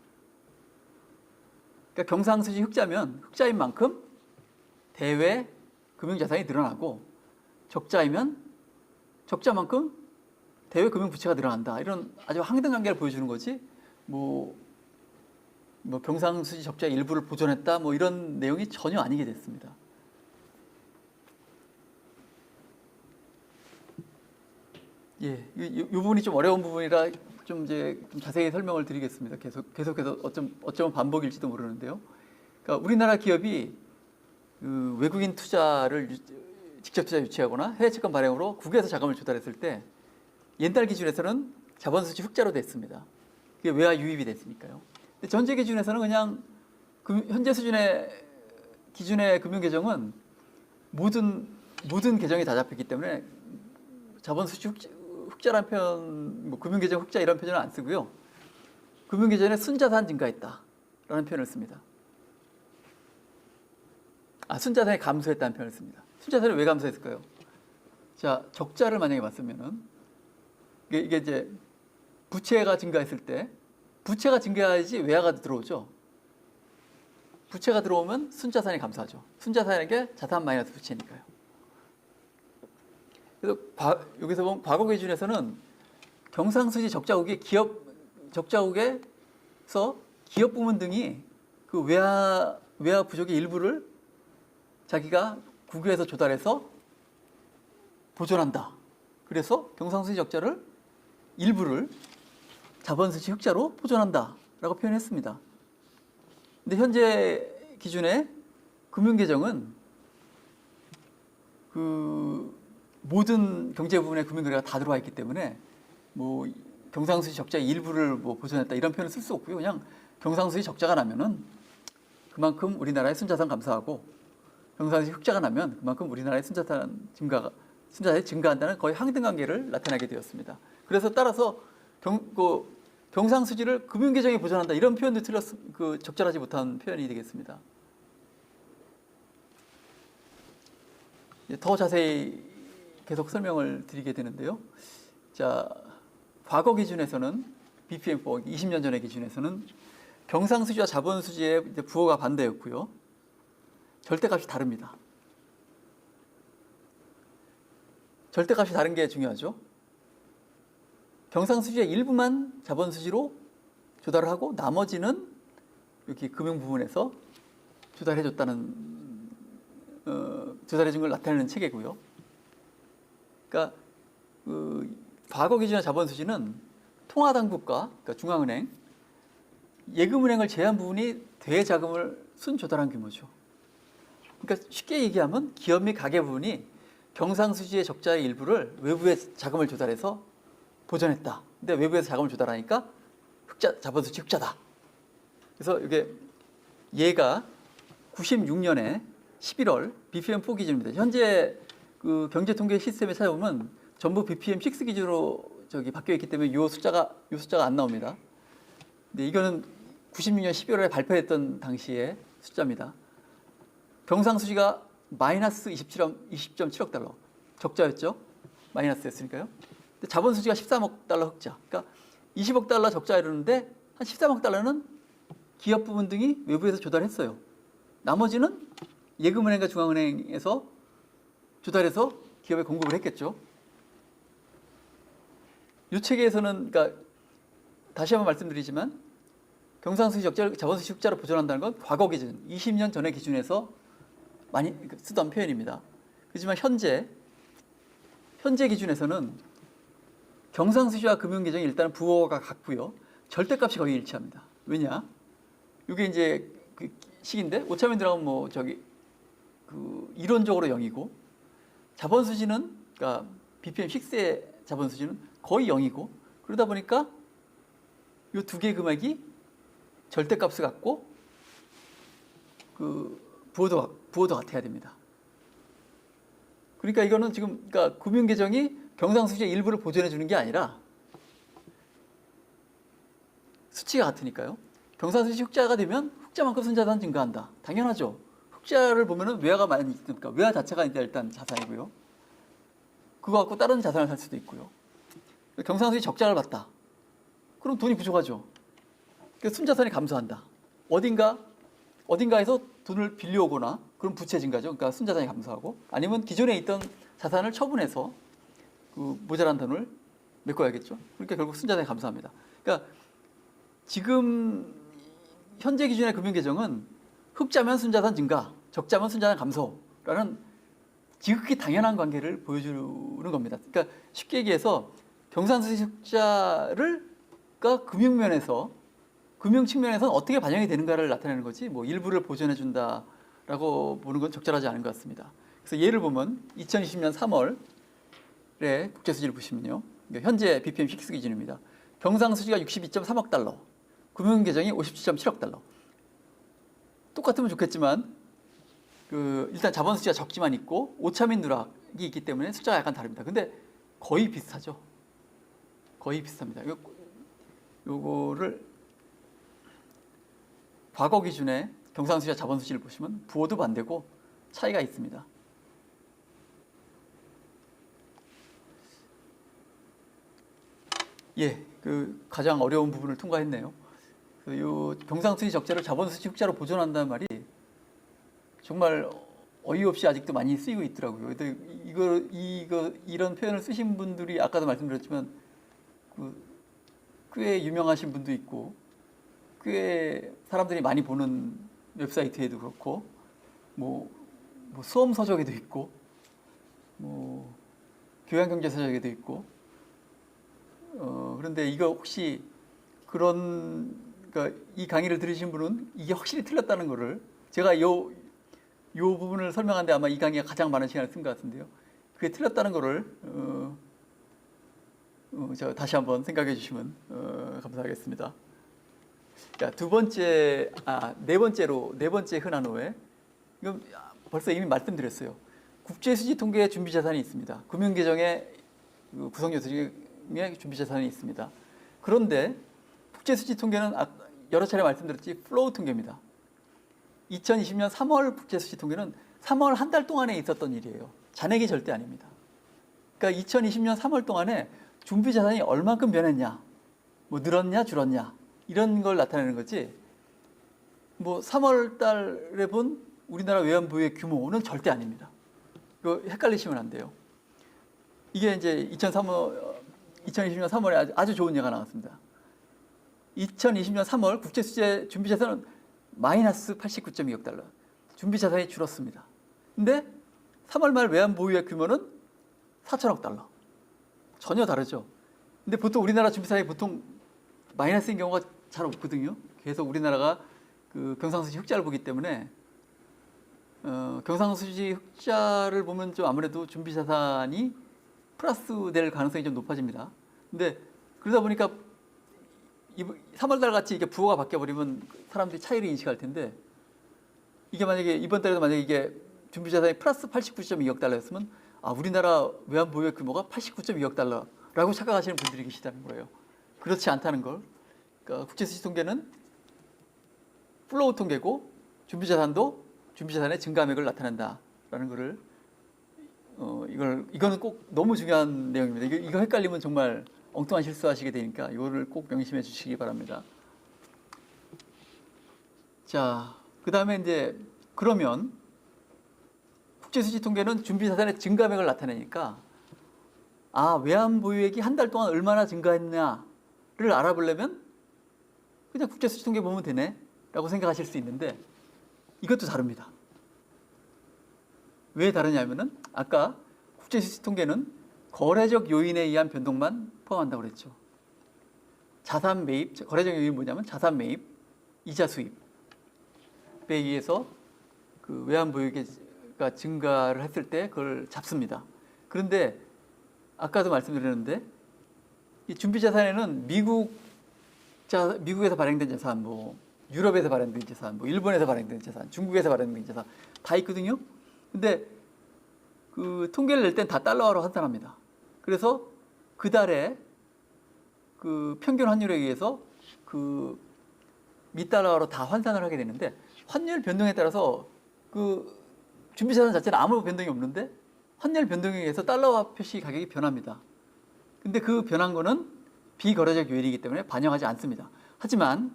그러니까 경상수지 흑자면 흑자인 만큼 대외 금융자산이 늘어나고 적자이면 적자만큼 대외 금융부채가 늘어난다. 이런 아주 항등관계를 보여주는 거지. 뭐 경상수지 적자 일부를 보존했다. 뭐 이런 내용이 전혀 아니게 됐습니다. 예, 이 부분이 좀 어려운 부분이라 좀 자세히 설명을 드리겠습니다. 계속해서 어쩌면 반복일지도 모르는데요. 그러니까 우리나라 기업이 그 외국인 투자를 직접 투자 유치하거나 해외 채권 발행으로 국외에서 자금을 조달했을 때 옛날 기준에서는 자본수지 흑자로 됐습니다. 그게 외화 유입이 됐으니까요. 근데 전제 기준에서는 그냥 현재 수준의 기준의 금융계정은 모든 계정이 다 잡혔기 때문에 자본수지 흑자라는 표현, 뭐 금융계정 흑자 이런 표현은 안 쓰고요. 금융계정에 순자산 증가했다라는 표현을 씁니다. 순자산이 감소했다는 표현을 씁니다. 순자산이 왜 감소했을까요? 자, 적자를 만약에 봤으면은 이게 이제 부채가 증가했을 때 부채가 증가해야지 외화가 들어오죠. 부채가 들어오면 순자산이 감소하죠. 순자산에게 자산 마이너스 부채니까요. 그래서 여기서 보면 과거 기준에서는 경상수지 적자국이 적자국에서 기업 부문 등이 그 외화 부족의 일부를 자기가 국외에서 조달해서 보존한다. 그래서 경상수지 적자를 일부를 자본수지 흑자로 보존한다라고 표현했습니다. 근데 현재 기준의 금융계정은 그 모든 경제 부분의 금융거래가 다 들어와 있기 때문에 뭐 경상수지 적자의 일부를 뭐 보존했다 이런 표현을 쓸 수 없고요. 그냥 경상수지 적자가 나면은 그만큼 우리나라의 순자산 감소하고 경상수지 흑자가 나면 그만큼 우리나라의 순자산이 증가한다는 거의 항등관계를 나타나게 되었습니다. 그래서 따라서 경상수지를 금융계정에 보존한다 이런 표현도 적절하지 못한 표현이 되겠습니다. 더 자세히 계속 설명을 드리게 되는데요. 자, 과거 기준에서는 BPM4 20년 전의 기준에서는 경상수지와 자본수지의 부호가 반대였고요. 절대값이 다릅니다. 절대값이 다른 게 중요하죠. 경상수지의 일부만 자본수지로 조달을 하고 나머지는 이렇게 금융 부분에서 조달해줬다는 조달해준 걸 나타내는 체계고요. 그러니까 과거 기준의 자본수지는 통화당국과 그러니까 중앙은행, 예금은행을 제한 부분이 대자금을 순조달한 규모죠. 그러니까 쉽게 얘기하면 기업 및 가계 부분이 경상수지의 적자의 일부를 외부에 자금을 조달해서 보존했다. 근데 외부에서 자금을 조달하니까 자본수지 흑자다. 그래서 이게 얘가 96년에 11월 BPM4 기준입니다. 현재 그 경제통계 시스템에 찾아보면 전부 BPM6 기준으로 바뀌어 있기 때문에 이 숫자가 안 나옵니다. 근데 이거는 96년 12월에 발표했던 당시의 숫자입니다. 경상수지가 마이너스 20.7억 달러 적자였죠. 마이너스였으니까요. 근데 자본수지가 13억 달러 흑자. 그러니까 20억 달러 적자 이러는데 한 13억 달러는 기업 부분 등이 외부에서 조달했어요. 나머지는 예금은행과 중앙은행에서 조달해서 기업에 공급을 했겠죠. 이 체계에서는 그러니까 다시 한번 말씀드리지만 경상수지 적자를 자본수지 흑자로 보존한다는 건 과거 기준, 20년 전의 기준에서 많이 쓰던 표현입니다. 그렇지만 현재 기준에서는 경상수지와 금융계정이 일단 부호가 같고요. 절대값이 거의 일치합니다. 왜냐? 이게 이제 그 식인데 오차면 들어가면 뭐 이론적으로 0이고 자본수지는 그러니까 BPM6의 자본수지는 거의 0이고 그러다 보니까 이 두 개의 금액이 절대값을 갖고 그 부호도 같아야 됩니다. 그러니까 이거는 지금 그러니까 금융계정이 경상수지의 일부를 보존해 주는 게 아니라 수치가 같으니까요. 경상수지 흑자가 되면 흑자만큼 순자산 증가한다. 당연하죠. 흑자를 보면은 외화가 많이 있으니까 외화 자체가 일단 자산이고요. 그거 갖고 다른 자산을 살 수도 있고요. 경상수지 적자를 봤다. 그럼 돈이 부족하죠. 그래서 순자산이 감소한다. 어딘가에서 돈을 빌려오거나 그럼 부채 증가죠. 그러니까 순자산이 감소하고, 아니면 기존에 있던 자산을 처분해서 그 모자란 돈을 메꿔야겠죠. 그러니까 결국 순자산이 감소합니다. 그러니까 지금 현재 기준의 금융계정은 흑자면 순자산 증가, 적자면 순자산 감소라는 지극히 당연한 관계를 보여주는 겁니다. 그러니까 쉽게 얘기해서 경상수지 흑자를 금융면에서, 금융 측면에서는 어떻게 반영이 되는가를 나타내는 거지, 뭐 일부를 보전해 준다라고 보는 건 적절하지 않은 것 같습니다. 그래서 예를 보면 2020년 3월에 국제수지를 보시면요, 현재 BPM 식스 기준입니다. 경상수지가 62.3억 달러, 금융계정이 57.7억 달러. 똑같으면 좋겠지만 일단 자본 수지가 적지만 있고 오차민 누락이 있기 때문에 숫자가 약간 다릅니다. 근데 거의 비슷하죠. 거의 비슷합니다. 요거를 과거 기준의 경상수지와 자본수지를 보시면 부호도 반대고 차이가 있습니다. 예, 가장 어려운 부분을 통과했네요. 요 경상수지 적자를 자본수지 흑자로 보존한다는 말이 정말 어이없이 아직도 많이 쓰이고 있더라고요. 이런 표현을 쓰신 분들이 아까도 말씀드렸지만 꽤 유명하신 분도 있고, 꽤 사람들이 많이 보는 웹사이트에도 그렇고, 뭐 수험서적에도 있고, 뭐 교양경제서적에도 있고. 그런데 이거 혹시 그러니까 이 강의를 들으신 분은 이게 확실히 틀렸다는 거를, 제가 요 부분을 설명하는데 아마 이 강의가 가장 많은 시간을 쓴 것 같은데요. 그게 틀렸다는 거를 저 다시 한번 생각해 주시면 감사하겠습니다. 자, 네 번째 흔한 오해. 이건 벌써 이미 말씀드렸어요. 국제수지 통계에 준비자산이 있습니다. 금융계정에 구성요소 중에 준비자산이 있습니다. 그런데 국제수지 통계는 여러 차례 말씀드렸지 플로우 통계입니다. 2020년 3월 국제수지 통계는 3월 한 달 동안에 있었던 일이에요. 잔액이 절대 아닙니다. 그러니까 2020년 3월 동안에 준비자산이 얼만큼 변했냐, 뭐 늘었냐 줄었냐, 이런 걸 나타내는 거지, 뭐 3월 달에 본 우리나라 외환보유의 규모는 절대 아닙니다. 이거 헷갈리시면 안 돼요. 이게 이제 2020년 3월에 아주 좋은 예가 나왔습니다. 2020년 3월 국제수지 준비자산은 마이너스 89.2억 달러. 준비자산이 줄었습니다. 근데 3월 말 외환보유의 규모는 4천억 달러. 전혀 다르죠. 근데 보통 우리나라 준비자산이 보통 마이너스인 경우가 잘 없거든요. 계속 우리나라가 경상수지 흑자를 보기 때문에 경상수지 흑자를 보면 좀 아무래도 준비자산이 플러스 될 가능성이 좀 높아집니다. 근데 그러다 보니까 3월달 같이 이게 부호가 바뀌어버리면 사람들이 차이를 인식할 텐데, 이게 만약에 이번 달에도 만약에 이게 준비자산이 플러스 89.2억 달러였으면 우리나라 외환 보유 규모가 89.2억 달러라고 착각하시는 분들이 계시다는 거예요. 그렇지 않다는 걸. 그러니까 국제수지 통계는 플로우 통계고 준비자산도 준비자산의 증가액을 나타낸다라는 거를 이거는 꼭 너무 중요한 내용입니다. 이거 헷갈리면 정말 엉뚱한 실수하시게 되니까 이거를 꼭 명심해 주시기 바랍니다. 자, 그 다음에 이제 그러면 국제수지 통계는 준비자산의 증가액을 나타내니까 외환 보유액이 한 달 동안 얼마나 증가했냐를 알아보려면 그냥 국제수지 통계 보면 되네 라고 생각하실 수 있는데, 이것도 다릅니다. 왜 다르냐면은 아까 국제수지 통계는 거래적 요인에 의한 변동만 포함한다고 그랬죠. 자산 매입, 거래적 요인이 뭐냐면 자산 매입, 이자 수입에 의해서 외환 보유액가 증가를 했을 때 그걸 잡습니다. 그런데 아까도 말씀드렸는데 이 준비자산에는 미국에서 발행된 자산, 뭐 유럽에서 발행된 자산, 뭐 일본에서 발행된 자산, 중국에서 발행된 자산 다 있거든요. 근데 통계를 낼 땐 다 달러화로 환산합니다. 그래서 그 달에 평균 환율에 의해서 미달러로 다 환산을 하게 되는데, 환율 변동에 따라서 준비자산 자체는 아무 변동이 없는데 환율 변동에 의해서 달러화 표시 가격이 변합니다. 근데 그 변한 거는 비거래적 요인이기 때문에 반영하지 않습니다. 하지만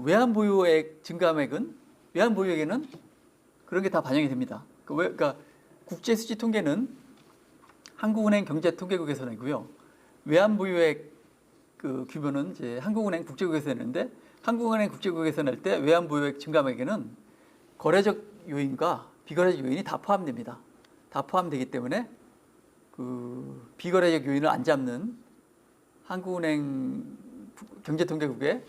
외환 보유액 증가액은, 외환 보유액에는 그런 게 다 반영이 됩니다. 그러니까 국제 수지 통계는 한국은행 경제통계국에서 내고요. 외환보유액 그 규모는 이제 한국은행 국제국에서 내는데 한국은행 국제국에서 낼 때 외환보유액 증감액에는 거래적 요인과 비거래적 요인이 다 포함됩니다. 다 포함되기 때문에 그 비거래적 요인을 안 잡는 한국은행 경제통계국의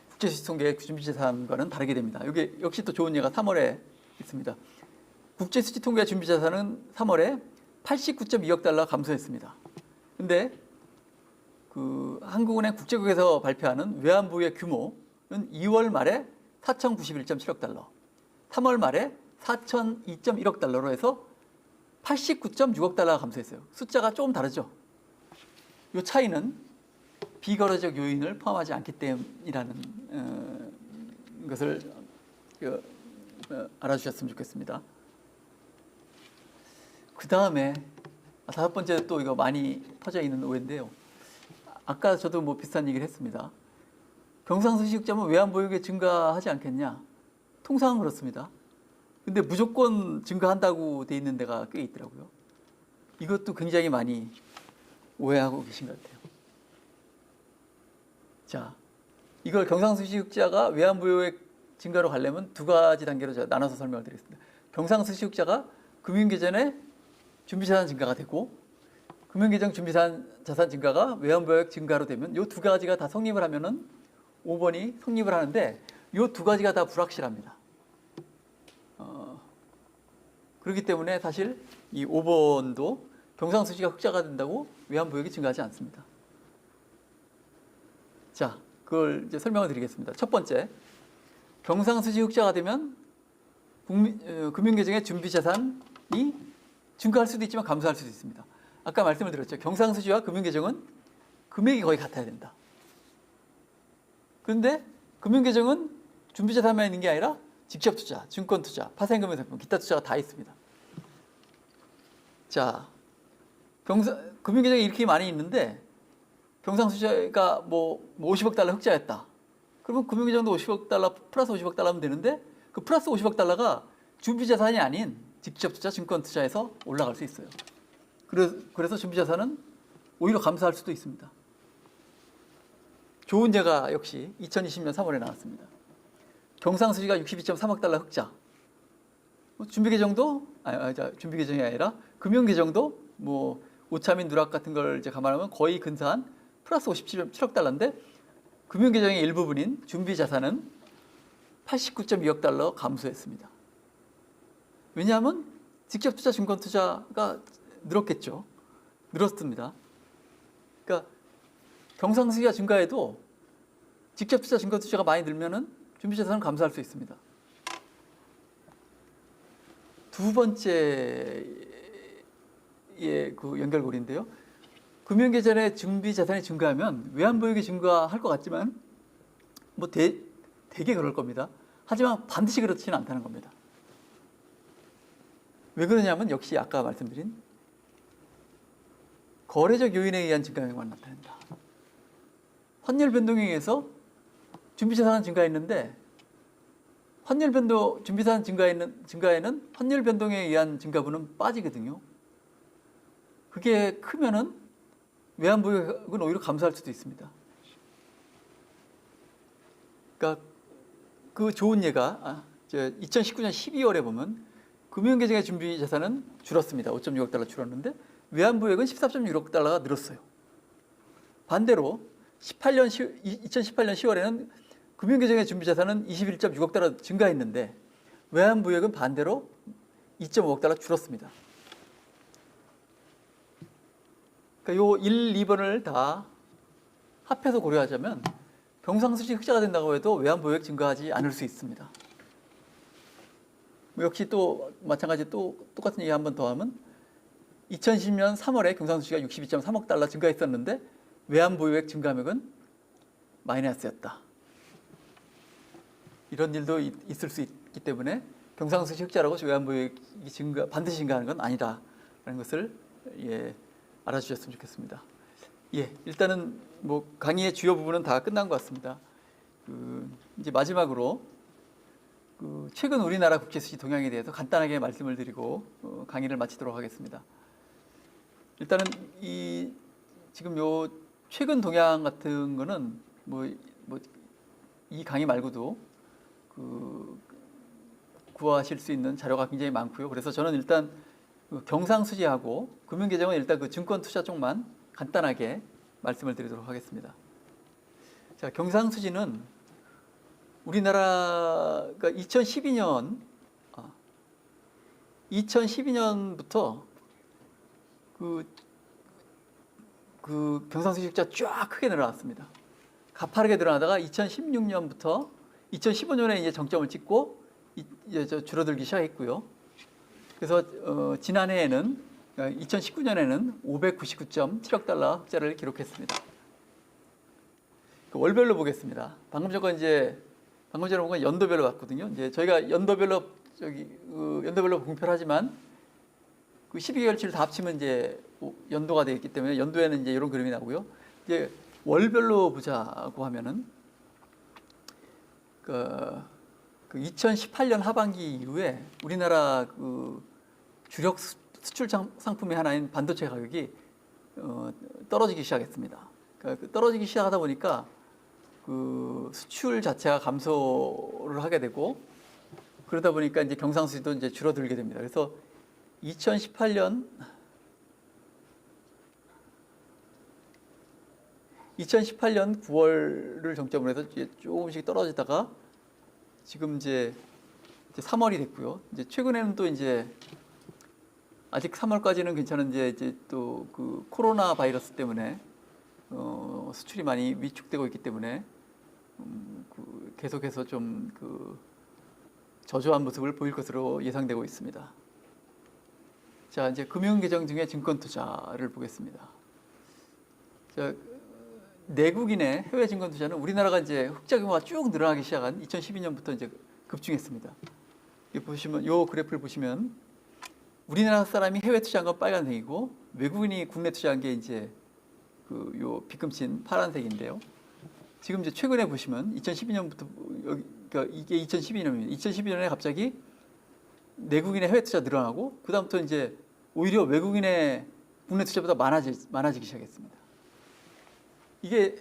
국제수지통계 준비자산과는 다르게 됩니다. 여기 역시 또 좋은 예가 3월에 있습니다. 국제수지통계 준비자산은 3월에 89.2억 달러 감소했습니다. 근데 그 한국은행 국제국에서 발표하는 외환보유의 규모는 2월 말에 4,091.7억 달러, 3월 말에 4,002.1억 달러로 해서 89.6억 달러가 감소했어요. 숫자가 조금 다르죠. 이 차이는 비거래적 요인을 포함하지 않기 때문이라는 것을 알아주셨으면 좋겠습니다. 그 다음에 다섯 번째 또 이거 많이 퍼져 있는 오해인데요. 아까 저도 뭐 비슷한 얘기를 했습니다. 경상수지흑자면 외환보유액이 증가하지 않겠냐? 통상은 그렇습니다. 근데 무조건 증가한다고 돼 있는 데가 꽤 있더라고요. 이것도 굉장히 많이 오해하고 계신 것 같아요. 자, 이걸 경상수지흑자가 외환보유액 증가로 가려면 두 가지 단계로 제가 나눠서 설명을 드리겠습니다. 경상수지흑자가 금융계전에 준비자산 증가가 되고 금융계정 준비자산 증가가 외환보유액 증가로 되면 이 두 가지가 다 성립을 하면은 5번이 성립을 하는데 이 두 가지가 다 불확실합니다. 그렇기 때문에 사실 이 5번도 경상수지가 흑자가 된다고 외환보유액이 증가하지 않습니다. 자, 그걸 이제 설명을 드리겠습니다. 첫 번째, 경상수지 흑자가 되면 금융계정의 준비자산이 증가할 수도 있지만 감소할 수도 있습니다. 아까 말씀을 드렸죠. 경상수지와 금융계정은 금액이 거의 같아야 된다. 그런데 금융계정은 준비자산만 있는 게 아니라 직접투자, 증권투자, 파생금융상품, 기타 투자가 다 있습니다. 자, 금융계정이 이렇게 많이 있는데 경상수지가 뭐 50억 달러 흑자였다. 그러면 금융계정도 50억 달러 플러스 50억 달러면 되는데 그 플러스 50억 달러가 준비자산이 아닌 직접투자, 증권투자에서 올라갈 수 있어요. 그래서 준비자산은 오히려 감소할 수도 있습니다. 좋은 예가 역시 2020년 3월에 나왔습니다. 경상수지가 62.3억 달러 흑자. 준비계정이 아니라 금융계정도 뭐 오차민 누락 같은 걸 이제 감안하면 거의 근사한 플러스 57억 달러인데 금융계정의 일부분인 준비자산은 89.2억 달러 감소했습니다. 왜냐하면 직접투자, 증권투자가 늘었겠죠. 늘었습니다. 그러니까 경상수지가 증가해도 직접투자, 증권투자가 많이 늘면은 준비자산은 감소할 수 있습니다. 두 번째 그 연결고리인데요. 금융계전의 준비자산이 증가하면 외환보유액이 증가할 것 같지만 뭐 되게 그럴 겁니다. 하지만 반드시 그렇지는 않다는 겁니다. 왜 그러냐면 역시 아까 말씀드린 거래적 요인에 의한 증가액만 나타낸다. 환율 변동에 의해서 준비자산은 증가했는데 환율 변동, 준비자산 증가에는 환율 변동에 의한 증가분은 빠지거든요. 그게 크면은 외환보유액은 오히려 감소할 수도 있습니다. 그러니까 그 좋은 예가 2019년 12월에 보면 금융계정의 준비자산은 줄었습니다. 5.6억 달러 줄었는데 외환보유액은 14.6억 달러가 늘었어요. 반대로 2018년 10월에는 금융계정의 준비자산은 21.6억 달러 증가했는데 외환보유액은 반대로 2.5억 달러 줄었습니다. 그러니까 요 1, 2번을 다 합해서 고려하자면 경상수지 흑자가 된다고 해도 외환보유액 증가하지 않을 수 있습니다. 역시 또 마찬가지 또 똑같은 얘기 한 번 더 하면 2010년 3월에 경상수지가 62.3억 달러 증가했었는데 외환보유액 증가액은 마이너스였다. 이런 일도 있을 수 있기 때문에 경상수지 흑자라고 외환보유액이 반드시 증가하는 건 아니다라는 것을 알아주셨으면 좋겠습니다. 일단은 뭐 강의의 주요 부분은 다 끝난 것 같습니다. 이제 마지막으로 그 최근 우리나라 국제 수지 동향에 대해서 간단하게 말씀을 드리고 강의를 마치도록 하겠습니다. 일단은 이 지금 요 최근 동향 같은 거는 뭐 이 강의 말고도 그 구하실 수 있는 자료가 굉장히 많고요. 그래서 저는 일단 그 경상수지하고 금융계정은 일단 그 증권투자 쪽만 간단하게 말씀을 드리도록 하겠습니다. 자, 경상수지는 우리나라가 2012년부터 그 경상수지 숫자 쫙 크게 늘어났습니다. 가파르게 늘어나다가 2016년부터 2015년에 이제 정점을 찍고 이제 줄어들기 시작했고요. 그래서 지난해에는 2019년에는 599.7억 달러 흑자를 기록했습니다. 그 월별로 보겠습니다. 방금 전에 본 건 연도별로 봤거든요. 이제 저희가 연도별로 공표를 하지만 그 12개월치를 다 합치면 이제 연도가 되어 있기 때문에 연도에는 이제 이런 그림이 나오고요. 이제 월별로 보자고 하면은 그 2018년 하반기 이후에 우리나라 그 주력 수출 상품의 하나인 반도체 가격이 떨어지기 시작했습니다. 그러니까 떨어지기 시작하다 보니까 그 수출 자체가 감소를 하게 되고 그러다 보니까 이제 경상수지도 이제 줄어들게 됩니다. 그래서 2018년 9월을 정점으로 해서 이제 조금씩 떨어지다가 지금 이제 3월이 됐고요. 이제 최근에는 또 이제 아직 3월까지는 괜찮은데 이제 또 그 코로나 바이러스 때문에 수출이 많이 위축되고 있기 때문에 계속해서 좀 그 저조한 모습을 보일 것으로 예상되고 있습니다. 자, 이제 금융계정 중에 증권투자를 보겠습니다. 자, 내국인의 해외 증권 투자는 우리나라가 이제 흑자 규모가 쭉 늘어나기 시작한 2012년부터 이제 급증했습니다. 이 보시면 요 그래프를 보시면 우리나라 사람이 해외 투자한 건 빨간색이고 외국인이 국내 투자한 게 이제 그 요 빗금친 파란색인데요. 지금 이제 최근에 보시면 2012년부터 그러니까 이게 2012년입니다. 2012년에 갑자기 내국인의 해외 투자 늘어나고 그다음부터 이제 오히려 외국인의 국내 투자보다 많아지기 시작했습니다. 이게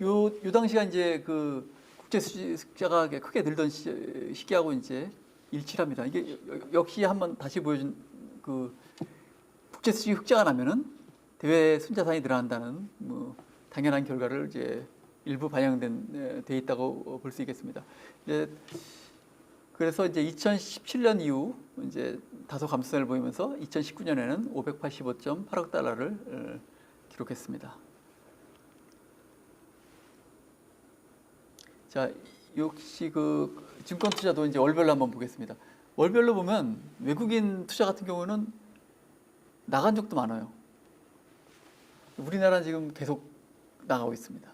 요 당시가 이제 그 국제 수지가 크게 늘던 시기하고 이제 일치합니다. 이게 역시 한번 다시 보여준 그 국제 수지 흑자가 나면은 대외 순자산이 늘어난다는 뭐 당연한 결과를 이제 일부 돼 있다고 볼 수 있겠습니다. 그래서 이제 2017년 이후 이제 다소 감소세를 보이면서 2019년에는 585.8억 달러를 기록했습니다. 자, 역시 그 증권 투자도 이제 월별로 한번 보겠습니다. 월별로 보면 외국인 투자 같은 경우는 나간 적도 많아요. 우리나라는 지금 계속 나가고 있습니다.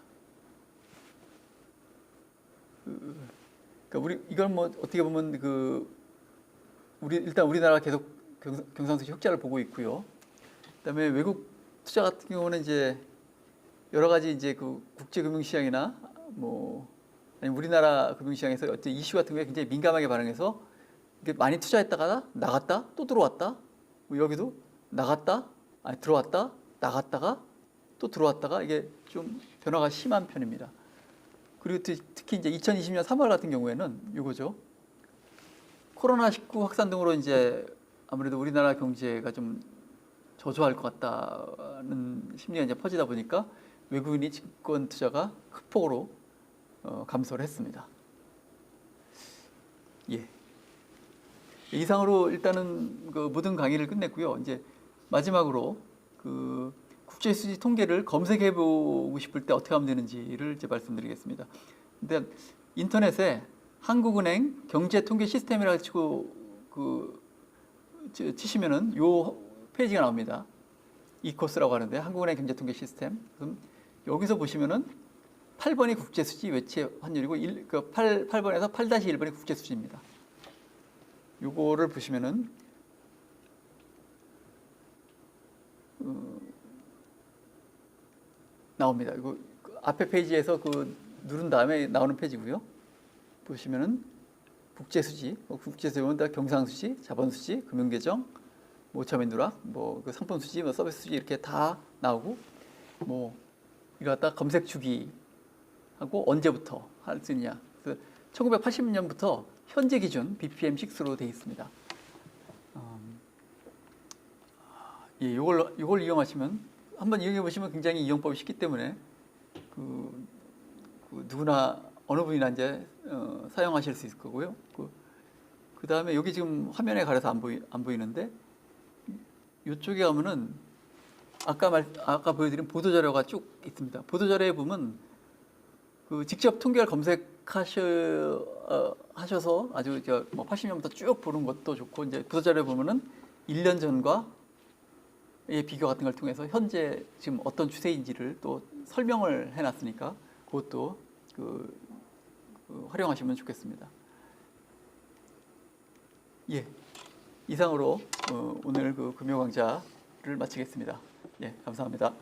그러니까 이걸 뭐 어떻게 보면 일단 우리나라가 계속 경상수지 흑자를 보고 있고요. 그다음에 외국 투자 같은 경우는 이제 여러 가지 이제 그 국제 금융시장이나 뭐 아니 우리나라 금융시장에서 어떤 이슈 같은 거에 굉장히 민감하게 반응해서 많이 투자했다가 나갔다 또 들어왔다 뭐 여기도 나갔다 아니 들어왔다 나갔다가 또 들어왔다가 이게 좀 변화가 심한 편입니다. 그리고 특히 이제 2020년 3월 같은 경우에는 이거죠. 코로나19 확산 등으로 이제 아무래도 우리나라 경제가 좀 저조할 것 같다는 심리가 이제 퍼지다 보니까 외국인이 증권 투자가 큰 폭으로 감소를 했습니다. 예. 이상으로 일단은 그 모든 강의를 끝냈고요. 이제 마지막으로 그 국제수지 통계를 검색해 보고 싶을 때 어떻게 하면 되는지를 이제 말씀드리겠습니다. 근데 인터넷에 한국은행 경제통계 시스템이라고 치고 치시면은 요 페이지가 나옵니다. 이 코스라고 하는데 한국은행 경제통계 시스템. 그럼 여기서 보시면은 8번이 국제수지 외채 환율이고 8번에서 8-1번이 국제수지입니다. 요거를 보시면은 나옵니다. 이거 앞에 페이지에서 누른 다음에 나오는 페이지고요. 보시면은 국제수지, 국제수지면 다 경상수지, 자본수지, 금융계정, 뭐 자민누락, 뭐그 상품수지, 뭐 서비스수지 이렇게 다 나오고 뭐 이거 갖다 검색 주기하고 언제부터 할 수 있냐. 1980년부터 현재 기준 BPM6로 되어 있습니다. 예, 이걸 이용하시면 한번 이용해 보시면 굉장히 이용법이 쉽기 때문에 그 누구나 어느 분이나 이제 사용하실 수 있을 거고요. 그 다음에 여기 지금 화면에 가려서 안 보이는데 이쪽에 가면은 아까 보여드린 보도자료가 쭉 있습니다. 보도자료에 보면 그 직접 통계를 검색하셔서 아주 뭐 80년부터 쭉 보는 것도 좋고 이제 보도자료에 보면은 1년 전과의 비교 같은 걸 통해서 현재 지금 어떤 추세인지를 또 설명을 해놨으니까 그것도 활용하시면 좋겠습니다. 예, 이상으로 오늘 그 금요 강좌를 마치겠습니다. 예, 감사합니다.